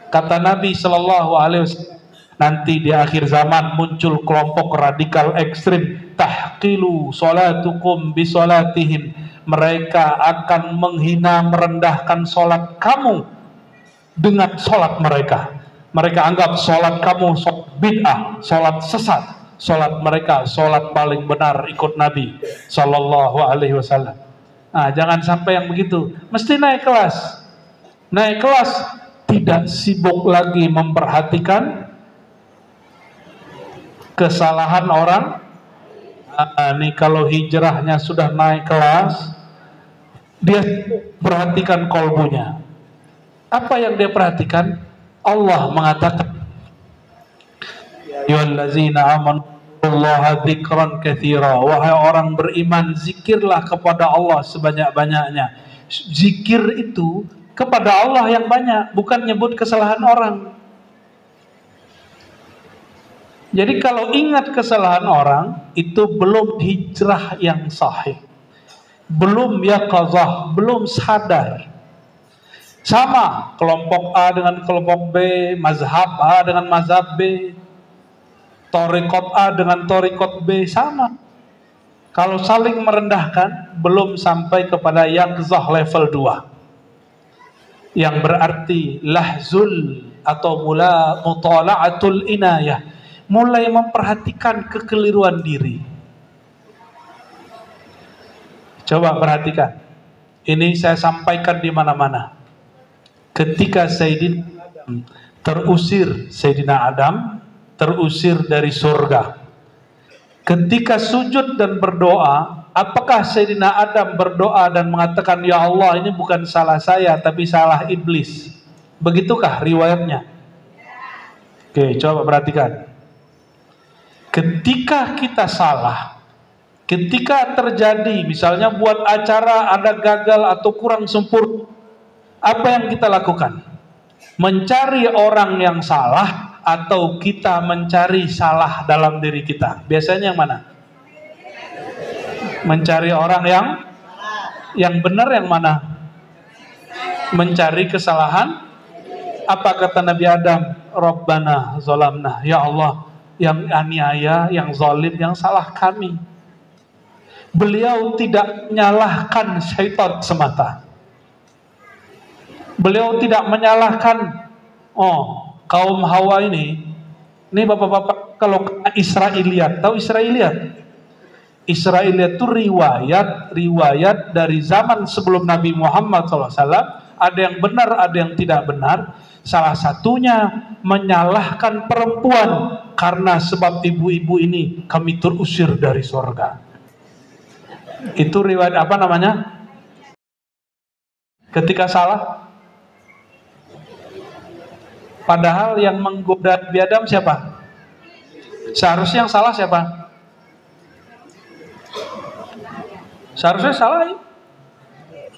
Kata Nabi Shallallahu Alaihi Wasallam, nanti di akhir zaman muncul kelompok radikal ekstrim. Tahqilu sholatukum bi sholatihim. Mereka akan menghina, merendahkan sholat kamu dengan sholat mereka. Mereka anggap sholat kamu sholat bid'ah, sholat sesat. Sholat mereka sholat paling benar ikut Nabi Shallallahu Alaihi Wasallam. Nah, jangan sampai yang begitu. Mesti naik kelas. Naik kelas, tidak sibuk lagi memperhatikan kesalahan orang. Nih kalau hijrahnya sudah naik kelas, dia perhatikan kolbunya. Apa yang dia perhatikan? Allah mengatakan, "Ayyuhallazina amanu Allaha dzikran katsira." Wahai orang beriman, zikirlah kepada Allah sebanyak-banyaknya. Zikir itu kepada Allah yang banyak, bukan nyebut kesalahan orang. Jadi kalau ingat kesalahan orang, itu belum hijrah yang sahih. Belum yaqazah, belum sadar. Sama kelompok A dengan kelompok B, mazhab A dengan mazhab B, thariqat A dengan thariqat B, sama. Kalau saling merendahkan, belum sampai kepada yaqzah level 2. Yang berarti lahzul atau mutala'atul inayah, mulai memperhatikan kekeliruan diri. Coba perhatikan. Ini saya sampaikan di mana-mana. Ketika Sayyidina Adam terusir dari surga. Ketika sujud dan berdoa, apakah Sayyidina Adam berdoa dan mengatakan, "Ya Allah, ini bukan salah saya, tapi salah iblis"? Begitukah riwayatnya? Oke, coba perhatikan. Ketika kita salah, ketika terjadi, misalnya buat acara ada gagal atau kurang sempurna, apa yang kita lakukan? Mencari orang yang salah atau kita mencari salah dalam diri kita? Biasanya yang mana? Mencari orang yang benar yang mana? Mencari kesalahan. Apa kata Nabi Adam? Rabbana zalamna. Ya Allah, yang aniaya, yang zalim, yang salah kami. Beliau tidak menyalahkan syaitan semata. Beliau tidak menyalahkan kaum Hawa ini bapak-bapak kalau Israiliyat, tahu Israiliyat? Israiliyat itu riwayat dari zaman sebelum Nabi Muhammad SAW. Ada yang benar, ada yang tidak benar. Salah satunya menyalahkan perempuan karena sebab ibu-ibu ini kami terusir dari surga. Itu riwayat apa namanya? Ketika salah. Padahal yang menggoda Nabi Adam siapa? Seharusnya yang salah siapa? Seharusnya salah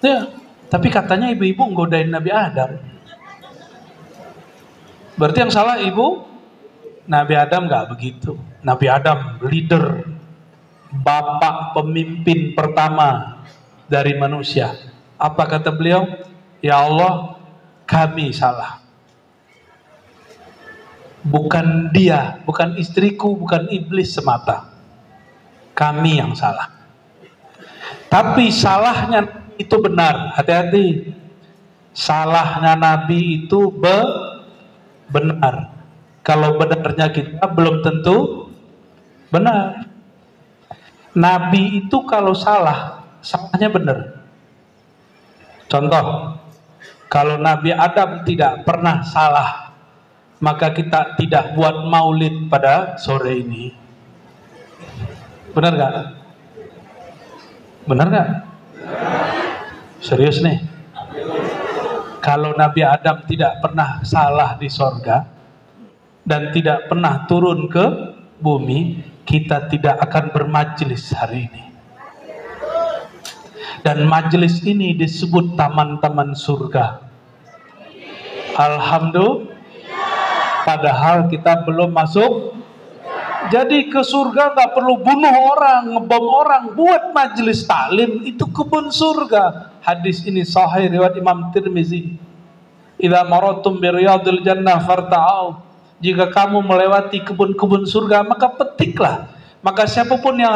ya. Tapi katanya ibu-ibu nggodain Nabi Adam. Berarti yang salah ibu? Nabi Adam nggak begitu. Nabi Adam leader, bapak pemimpin pertama dari manusia. Apa kata beliau? Ya Allah, kami salah. Bukan dia, bukan istriku, bukan iblis semata. Kami yang salah. Tapi salahnya itu benar. Hati-hati. Salahnya Nabi itu benar. Kalau benarnya kita belum tentu benar. Nabi itu kalau salah, salahnya benar. Contoh, kalau Nabi Adam tidak pernah salah, maka kita tidak buat maulid pada sore ini. Benar gak? Benar gak? Serius nih. Kalau Nabi Adam tidak pernah salah di sorga dan tidak pernah turun ke bumi, kita tidak akan bermajelis hari ini. Dan majelis ini disebut taman-taman surga. Alhamdulillah. Padahal kita belum masuk. Jadi ke surga gak perlu bunuh orang, ngebom orang. Buat majelis taklim, itu kebun surga. hadis ini sahih riwayat Imam Tirmizi. Idza maratum bi riyadil jannah farta'u. Jika kamu melewati kebun-kebun surga, maka petiklah. Maka siapapun yang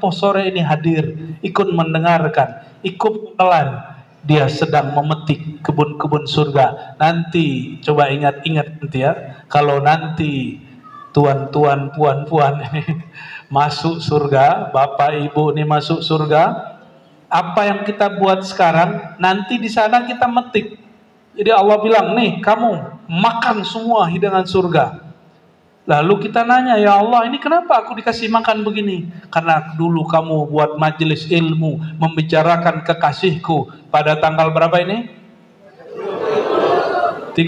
sore ini hadir, ikut mendengarkan, ikut menelan, dia sedang memetik kebun-kebun surga. Nanti coba ingat-ingat nanti ya, kalau nanti tuan-tuan, puan-puan masuk surga, bapak ibu ini masuk surga, apa yang kita buat sekarang, nanti di sana kita metik. Jadi Allah bilang, nih kamu makan semua hidangan surga. Lalu kita nanya, ya Allah ini kenapa aku dikasih makan begini? Karena dulu kamu buat majelis ilmu, membicarakan kekasihku pada tanggal berapa ini? 30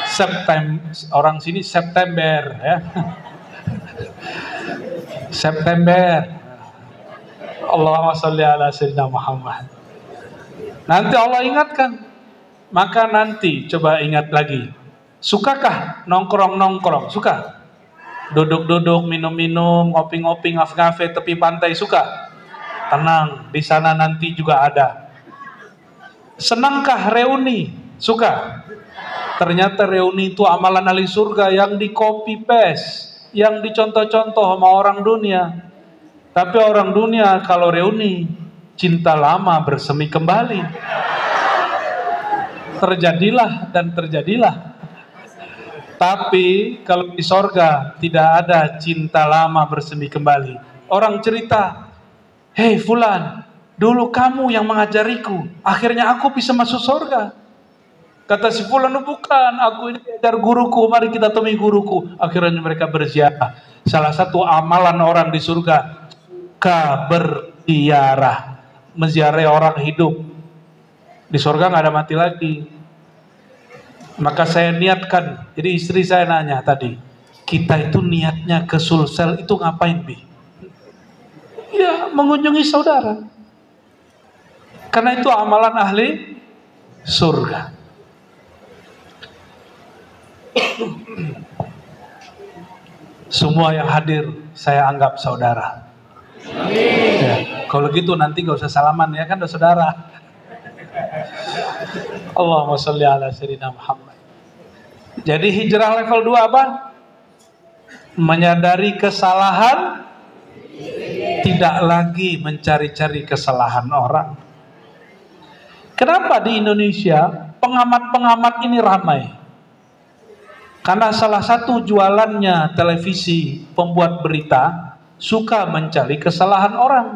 September, orang sini September ya. September. Allahumma sholli ala sayyidina Muhammad. Nanti Allah ingatkan. Maka nanti coba ingat lagi. Sukakah nongkrong-nongkrong? Suka? Duduk-duduk, minum-minum, ngopi-ngopi, ngafe-ngafe tepi pantai, suka? Tenang, di sana nanti juga ada. Senangkah reuni? Suka? Ternyata reuni itu amalan ahli surga yang di copy paste, yang dicontoh-contoh sama orang dunia. Tapi orang dunia kalau reuni, cinta lama bersemi kembali. Terjadilah dan terjadilah. Tapi kalau di sorga tidak ada cinta lama bersemi kembali. Orang cerita, hei fulan, dulu kamu yang mengajariku, akhirnya aku bisa masuk sorga. Kata si fulan, bukan, aku ini diajar guruku, mari kita temui guruku. Akhirnya mereka berziarah. Salah satu amalan orang di surga, berziarah, menziarahi orang hidup. Di surga nggak ada mati lagi. Maka saya niatkan, jadi istri saya nanya tadi, kita itu niatnya ke Sulsel itu ngapain, Bi? Ya, mengunjungi saudara. Karena itu amalan ahli surga. Semua yang hadir saya anggap saudara. Ya, kalau gitu nanti gak usah salaman ya, kan udah saudara. Allahumma sholli ala sayyidina Muhammad. Jadi hijrah level 2 apa? Menyadari kesalahan, tidak lagi mencari-cari kesalahan orang. Kenapa di Indonesia pengamat-pengamat ini ramai? Karena salah satu jualannya televisi, pembuat berita, suka mencari kesalahan orang.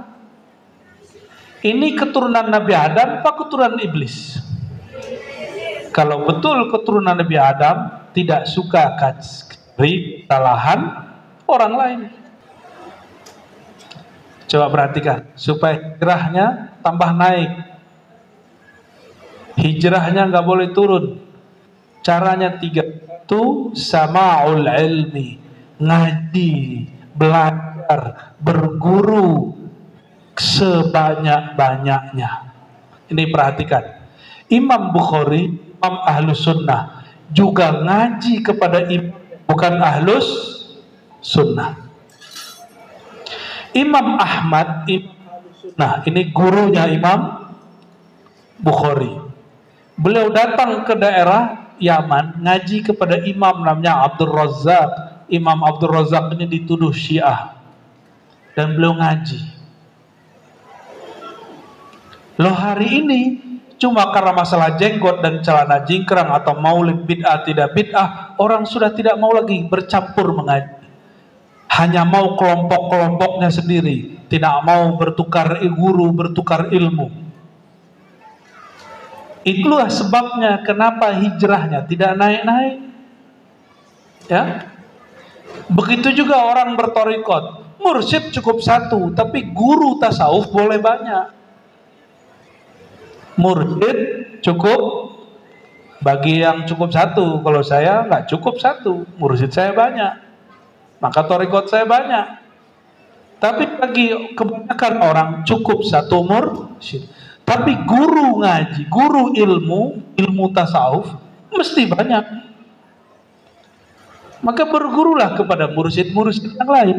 Ini keturunan Nabi Adam apa keturunan iblis? Kalau betul keturunan Nabi Adam, tidak suka cari kesalahan orang lain. Coba perhatikan, supaya hijrahnya tambah naik. Hijrahnya nggak boleh turun. Caranya 3. Itu sama'ul ilmi, ngaji, belajar, berguru sebanyak-banyaknya. Ini perhatikan, Imam Bukhari, Imam Ahlus Sunnah, juga ngaji kepada imam bukan Ahlus Sunnah. Imam Ahmad, nah ini gurunya Imam Bukhari. Beliau datang ke daerah Yaman, ngaji kepada imam namanya Abdul Razak. Imam Abdul Razak ini dituduh Syiah, dan beliau ngaji. Loh, hari ini cuma karena masalah jenggot dan celana jingkrang atau maulid bid'ah tidak bid'ah, orang sudah tidak mau lagi bercampur mengaji. Hanya mau kelompok-kelompoknya sendiri, tidak mau bertukar guru, bertukar ilmu. Itulah sebabnya kenapa hijrahnya tidak naik-naik. Ya. Begitu juga orang bertorikot, mursyid cukup satu, tapi guru tasawuf boleh banyak. Mursyid cukup bagi yang cukup satu. Kalau saya nggak cukup satu, mursyid saya banyak, maka torikot saya banyak. Tapi bagi kebanyakan orang cukup satu mursyid. Tapi guru ngaji, guru ilmu tasawuf mesti banyak. Maka bergurulah kepada mursyid-mursyid yang lain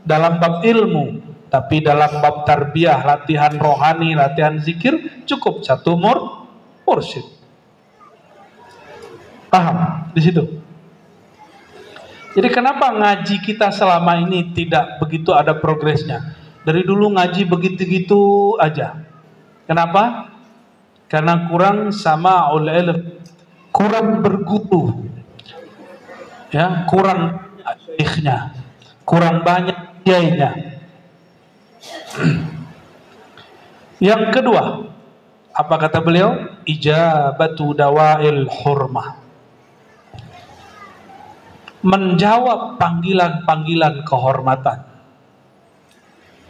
dalam bab ilmu. Tapi dalam bab tarbiyah, latihan rohani, latihan zikir, cukup satu mursyid. Paham di situ? Jadi kenapa ngaji kita selama ini tidak begitu ada progresnya? Dari dulu ngaji begitu-gitu aja. Kenapa? Karena kurang sama ilm, kurang berguru, ya, kurang syekhnya, kurang banyak kiainya. Yang kedua, apa kata beliau? Ijabatu dawa'il hurmah. Menjawab panggilan-panggilan kehormatan.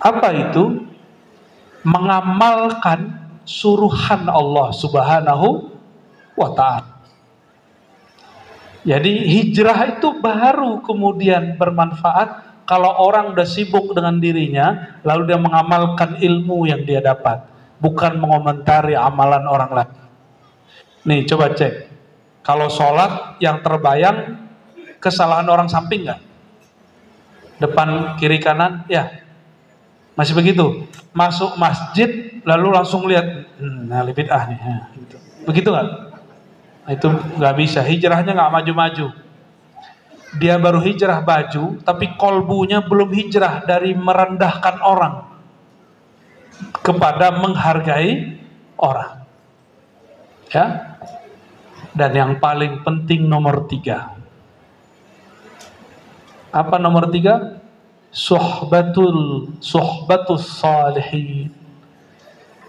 Apa itu? Mengamalkan suruhan Allah Subhanahu wa ta'ala. Jadi hijrah itu baru kemudian bermanfaat kalau orang udah sibuk dengan dirinya, lalu dia mengamalkan ilmu yang dia dapat, bukan mengomentari amalan orang lain. Nih coba cek, kalau sholat yang terbayang kesalahan orang samping nggak? Depan, kiri, kanan, ya masih begitu. Masuk masjid lalu langsung lihat, nah bid'ah nih, ya, gitu. Begitu nggak? Nah, itu nggak bisa, hijrahnya nggak maju-maju. Dia baru hijrah baju, tapi kolbunya belum hijrah dari merendahkan orang kepada menghargai orang. Ya. Dan yang paling penting nomor 3. Apa nomor 3? Suhbatus salihin.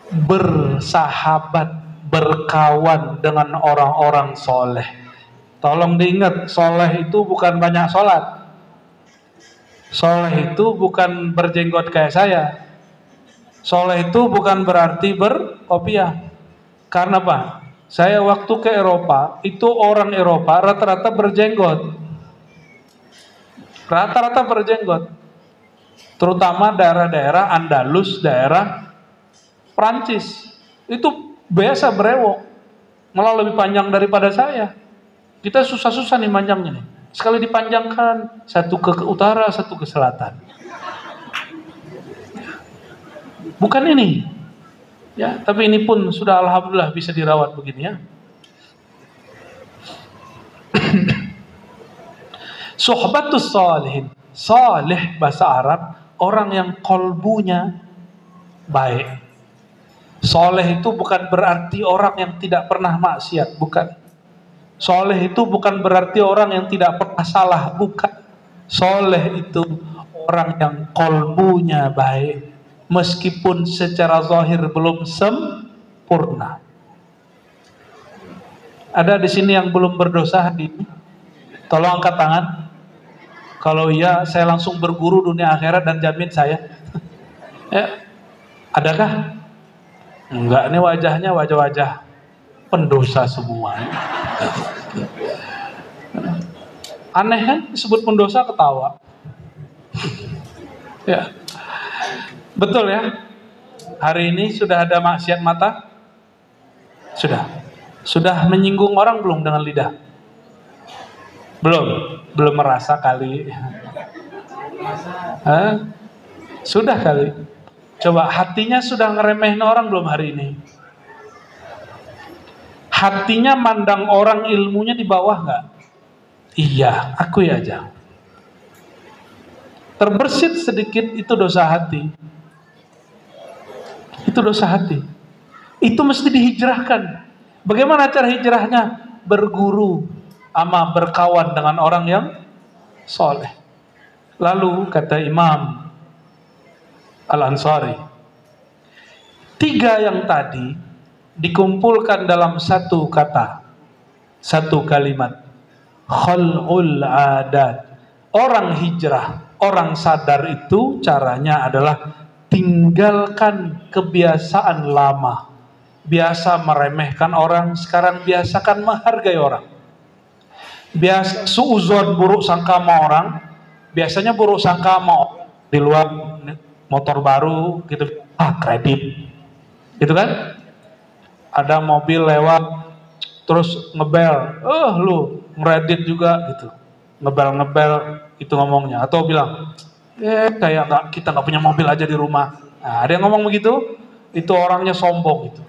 Bersahabat, berkawan dengan orang-orang soleh. Tolong diingat, soleh itu bukan banyak sholat. Soleh itu bukan berjenggot kayak saya. Soleh itu bukan berarti berkopiah. Karena apa? Saya waktu ke Eropa, itu orang Eropa rata-rata berjenggot. Rata-rata berjenggot. Terutama daerah-daerah Andalus, daerah Prancis. Itu biasa berewok. Malah lebih panjang daripada saya. Kita susah-susah nih panjangnya nih. Sekali dipanjangkan, satu ke utara, satu ke selatan. Bukan ini. Ya, tapi ini pun sudah alhamdulillah bisa dirawat begini ya. Suhbatus salihin. Salih bahasa Arab, orang yang kolbunya baik. Soleh itu bukan berarti orang yang tidak pernah maksiat, bukan. Soleh itu bukan berarti orang yang tidak pernah salah, bukan. Soleh itu orang yang kolbunya baik, meskipun secara zahir belum sempurna. Ada di sini yang belum berdosa hari ini? Tolong angkat tangan. Kalau iya, saya langsung berguru dunia akhirat dan jamin saya. Ya, adakah? Enggak, ini wajahnya wajah-wajah pendosa semua. Aneh kan, disebut pendosa ketawa. Ya, betul ya. Hari ini sudah ada maksiat mata? Sudah menyinggung orang belum dengan lidah? Belum merasa kali. Sudah kali. Coba hatinya sudah ngeremehin orang belum hari ini? Hatinya mandang orang ilmunya di bawah nggak? Iya, akui aja. Terbersit sedikit itu dosa hati. Itu dosa hati. Itu mesti dihijrahkan. Bagaimana cara hijrahnya? Berguru ama berkawan dengan orang yang soleh. Lalu kata Imam Al-Ansari, 3 yang tadi dikumpulkan dalam satu kata, satu kalimat, khal'ul adat. Orang hijrah, orang sadar itu caranya adalah tinggalkan kebiasaan lama. Biasa meremehkan orang, sekarang biasakan menghargai orang. Biasa suuzon, buruk sangka sama orang. Biasanya buruk sangka sama orang di luar, motor baru gitu, kredit gitu kan, ada mobil lewat terus ngebel, lu ngeredit juga gitu, ngebel itu ngomongnya, atau bilang Kayak kita nggak punya mobil aja di rumah. Nah, ada yang ngomong begitu, itu orangnya sombong itu.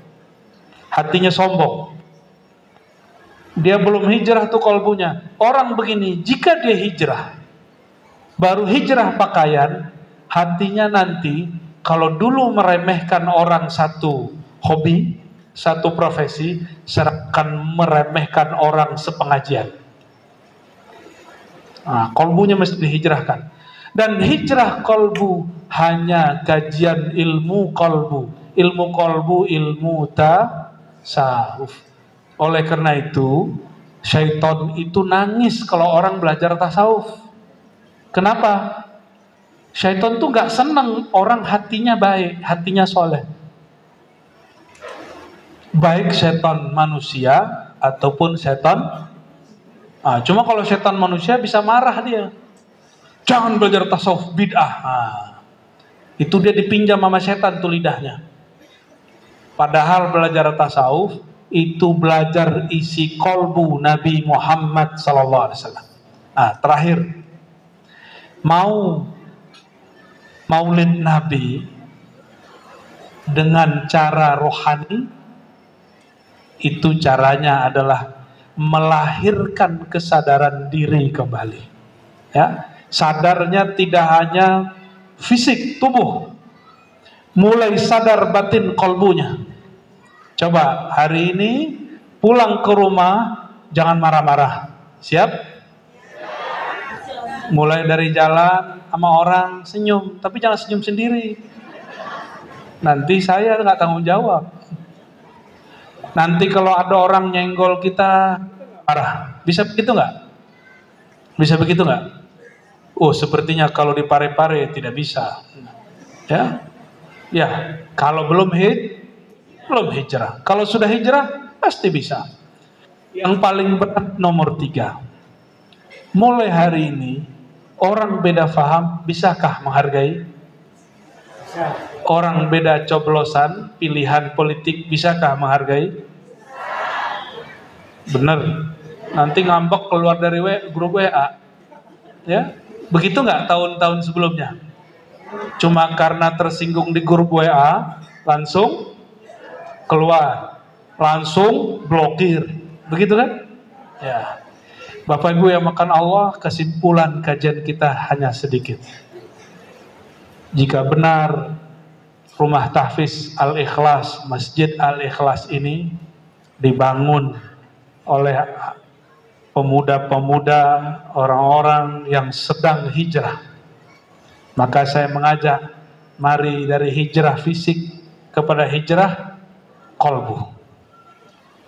Hatinya sombong. Dia belum hijrah tuh kalbunya. Orang begini, jika dia hijrah, baru hijrah pakaian, hatinya nanti kalau dulu meremehkan orang satu hobi, satu profesi, akan meremehkan orang sepengajian. Nah, kalbunya mesti dihijrahkan. Dan hijrah kalbu hanya kajian ilmu kalbu. Ilmu kalbu, ilmu tasawuf. Oleh karena itu, syaitan itu nangis kalau orang belajar tasawuf. Kenapa? Syaitan tuh gak senang orang hatinya baik, hatinya soleh. Baik setan manusia ataupun setan. Cuma kalau setan manusia bisa marah dia. Jangan belajar tasawuf, bid'ah. Itu dia dipinjam sama setan tuh lidahnya. Padahal belajar tasawuf itu belajar isi kolbu Nabi Muhammad SAW. Terakhir, mau maulid Nabi dengan cara rohani, itu caranya adalah melahirkan kesadaran diri kembali. Ya, sadarnya tidak hanya fisik tubuh, mulai sadar batin kolbunya. Coba hari ini pulang ke rumah jangan marah-marah. Siap? Mulai dari jalan sama orang senyum, tapi jangan senyum sendiri. Nanti saya nggak tanggung jawab. Nanti kalau ada orang nyenggol kita marah. Bisa begitu nggak? Bisa begitu nggak? Sepertinya kalau di Pare-Pare tidak bisa. Ya, kalau belum hijrah. Kalau sudah hijrah pasti bisa. Yang paling berat nomor 3. Mulai hari ini orang beda faham, bisakah menghargai? Orang beda coblosan, pilihan politik, bisakah menghargai? Bener. Nanti ngambek keluar dari grup WA. Ya, begitu nggak tahun-tahun sebelumnya? Cuma karena tersinggung di grup WA, langsung keluar, langsung blokir, begitu kan? Ya, Bapak Ibu yang makan Allah, kesimpulan kajian kita hanya sedikit. Jika benar rumah tahfiz Al-Ikhlas, Masjid Al-Ikhlas ini dibangun oleh pemuda-pemuda, orang-orang yang sedang hijrah, maka saya mengajak, mari dari hijrah fisik kepada hijrah kolbu.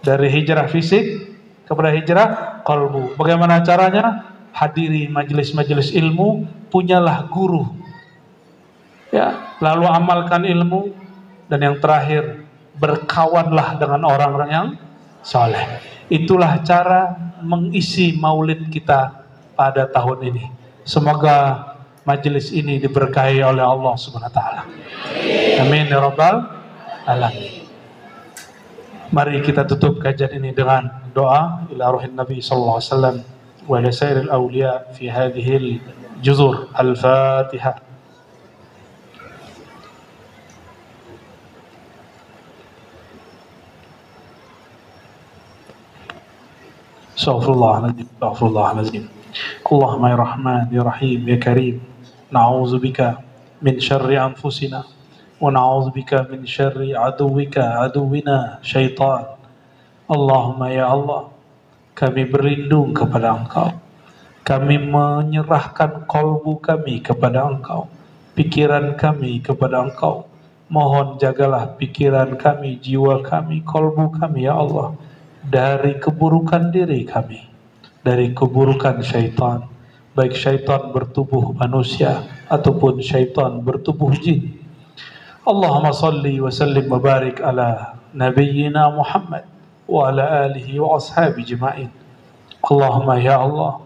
Dari hijrah fisik kepada hijrah kolbu. Bagaimana caranya? Hadiri majelis-majelis ilmu, punyalah guru. Ya, lalu amalkan ilmu, dan yang terakhir, berkawanlah dengan orang-orang yang soleh. Itulah cara mengisi maulid kita pada tahun ini. Semoga majelis ini diberkahi oleh Allah Subhanahu wa taala. Amin ya rabbal alamin. Mari kita tutup kajian ini dengan doa ila ruhin Nabi sallallahu alaihi wasallam wa ila sairil awliya fi hadhihi al-juzur. Al-Fatihah. Astaghfirullahaladzim, astaghfirullahaladzim. Allahumma ya Rahman, ya Rahim, ya Karim, na'udzu bika min syarri anfusina wa na'udzu bika min syarri aduwina syaitan. Allahumma ya Allah, kami berlindung kepada Engkau. Kami menyerahkan kalbu kami kepada Engkau, pikiran kami kepada Engkau. Mohon jagalah pikiran kami, jiwa kami, kalbu kami ya Allah, dari keburukan diri kami, dari keburukan syaitan, baik syaitan bertubuh manusia ataupun syaitan bertubuh jin. Allahumma salli wa sallim wa barik ala nabiyyina Muhammad wa ala alihi wa ashabi jema'in. Allahumma ya Allah,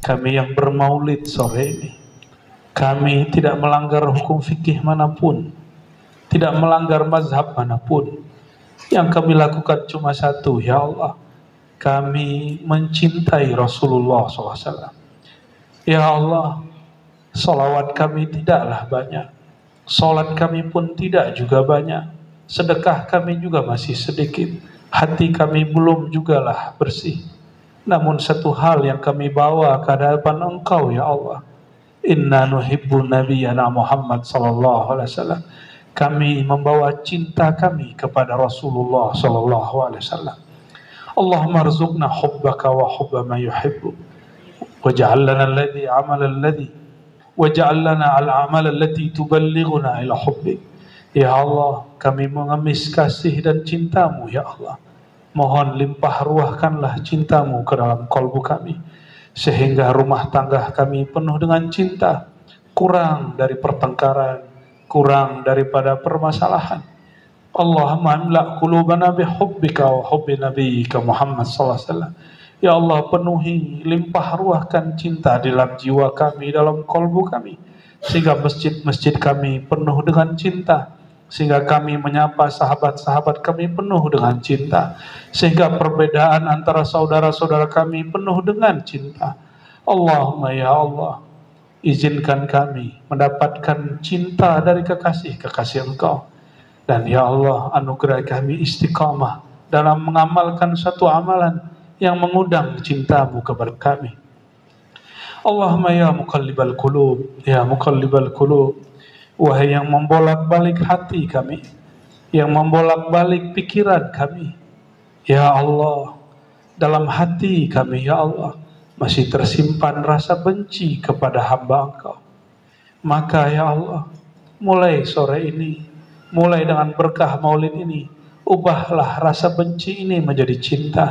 kami yang bermaulid sore ini, kami tidak melanggar hukum fikih manapun, tidak melanggar mazhab manapun. Yang kami lakukan cuma satu, ya Allah, kami mencintai Rasulullah SAW. Ya Allah, Salawat kami tidaklah banyak, salat kami pun tidak juga banyak, sedekah kami juga masih sedikit, hati kami belum jugalah bersih. Namun satu hal yang kami bawa ke hadapan Engkau ya Allah, inna nuhibbu nabiyyana Muhammad sallallahu alaihi wasallam. Kami membawa cinta kami kepada Rasulullah sallallahu alaihi wasallam. Allahumma arzuqna hubbaka wa hubba man yuhibbu waj'al lana alladhi amala alladhi waj'al lana al-amal allati tuballighuna ila hubbik. Ya Allah, kami mengemis kasih dan cintamu ya Allah. Mohon limpah ruahkanlah cintamu ke dalam kalbu kami, sehingga rumah tangga kami penuh dengan cinta, kurang dari pertengkaran, kurang daripada permasalahan. Allahumma imla' qulubana bihubbika wa hubbi nabiyyika Muhammad sallallahu alaihi wasallam. Ya Allah, penuhi, limpah ruahkan cinta di dalam jiwa kami, dalam kalbu kami, sehingga masjid-masjid kami penuh dengan cinta, sehingga kami menyapa sahabat-sahabat kami penuh dengan cinta, sehingga perbedaan antara saudara-saudara kami penuh dengan cinta. Allahumma ya Allah, izinkan kami mendapatkan cinta dari kekasih-kekasih Engkau, dan ya Allah, anugerah kami istiqamah dalam mengamalkan satu amalan yang mengundang cintamu kepada kami. Allahumma ya muqallibal qulub, ya muqallibal qulub, wahai yang membolak-balik hati kami, yang membolak-balik pikiran kami, ya Allah, dalam hati kami ya Allah masih tersimpan rasa benci kepada hamba Engkau. Maka ya Allah, mulai sore ini, mulai dengan berkah maulid ini, ubahlah rasa benci ini menjadi cinta.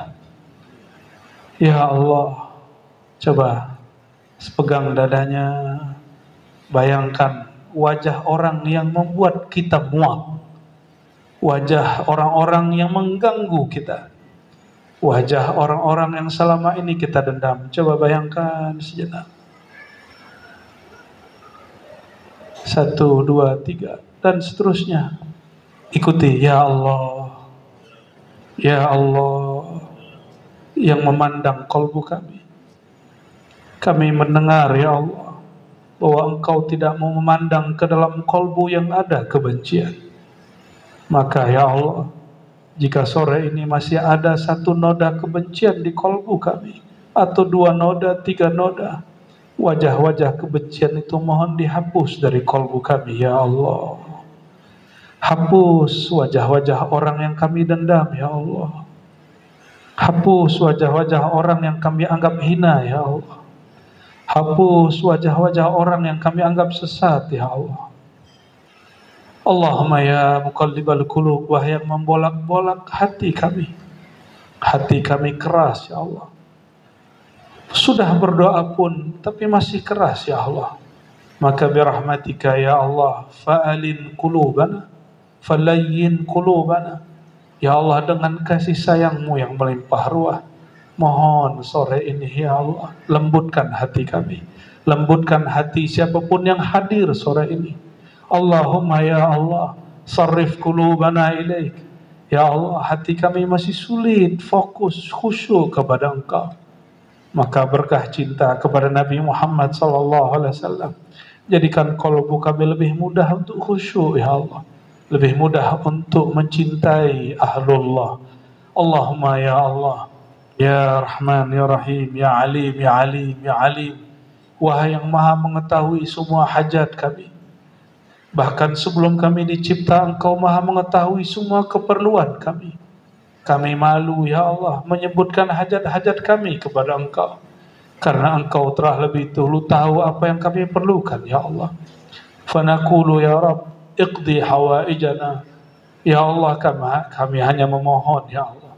Ya Allah, coba sepegang dadanya, bayangkan wajah orang yang membuat kita muak, wajah orang-orang yang mengganggu kita, wajah orang-orang yang selama ini kita dendam. Coba bayangkan sejenak. 1, 2, 3 dan seterusnya. Ikuti ya Allah, ya Allah yang memandang kalbu kami. Kami mendengar ya Allah bahwa Engkau tidak mau memandang ke dalam kalbu yang ada kebencian. Maka ya Allah, jika sore ini masih ada 1 noda kebencian di kalbu kami, atau 2 noda, 3 noda, wajah-wajah kebencian itu mohon dihapus dari kalbu kami ya Allah. Hapus wajah-wajah orang yang kami dendam ya Allah. Hapus wajah-wajah orang yang kami anggap hina ya Allah. Hapus wajah-wajah orang yang kami anggap sesat ya Allah. Allahumma ya muqallibal qulub, wahai yang membolak-bolak hati kami. Hati kami keras ya Allah. Sudah berdoa pun tapi masih keras ya Allah. Maka birahmatika ya Allah, fa'alin qulubana, falayyin qulubana. Ya Allah, dengan kasih sayang-Mu yang melimpah ruah, mohon sore ini ya Allah, lembutkan hati kami, lembutkan hati siapapun yang hadir sore ini. Allahumma ya Allah, sarrif qulubana ilaik. Ya Allah, hati kami masih sulit fokus khusyuk kepada Engkau. Maka berkah cinta kepada Nabi Muhammad SAW, jadikan kalbu kami lebih mudah untuk khusyuk ya Allah, lebih mudah untuk mencintai ahlullah. Allahumma ya Allah, ya Rahman ya Rahim, ya Alim ya Alim ya Alim, wahai yang maha mengetahui semua hajat kami. Bahkan sebelum kami dicipta, Engkau maha mengetahui semua keperluan kami. Kami malu ya Allah menyebutkan hajat-hajat kami kepada Engkau, karena Engkau telah lebih dulu tahu apa yang kami perlukan ya Allah. Fanaqulu ya Rabb, iqdi hawaijana. Ya Allah, kami hanya memohon ya Allah,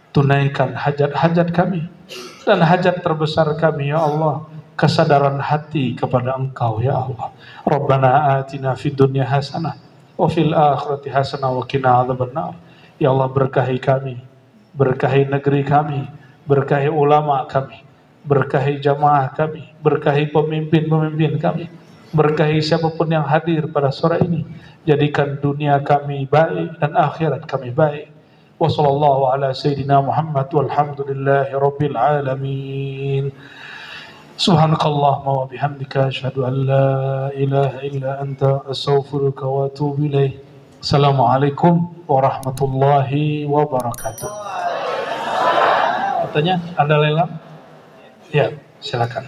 tunaikan hajat-hajat kami. Dan hajat terbesar kami ya Allah, kesadaran hati kepada Engkau ya Allah. Rabbana atina fid dunya hasanah wa fil akhirati hasanah wa qina adzabannar. Ya Allah, berkahi kami, berkahi negeri kami, berkahi ulama kami, berkahi jamaah kami, berkahi pemimpin-pemimpin kami, berkahi siapapun yang hadir pada sore ini. Jadikan dunia kami baik dan akhirat kami baik. Wa sallallahu ala sayyidina Muhammad walhamdulillahi rabbil alamin. Subhanakallahumma wa bihamdika asyhadu an la ilaha illa anta astaghfiruka wa atubu ilaik. Assalamualaikum warahmatullahi wabarakatuh. Katanya ada lelang? Ya, silakan.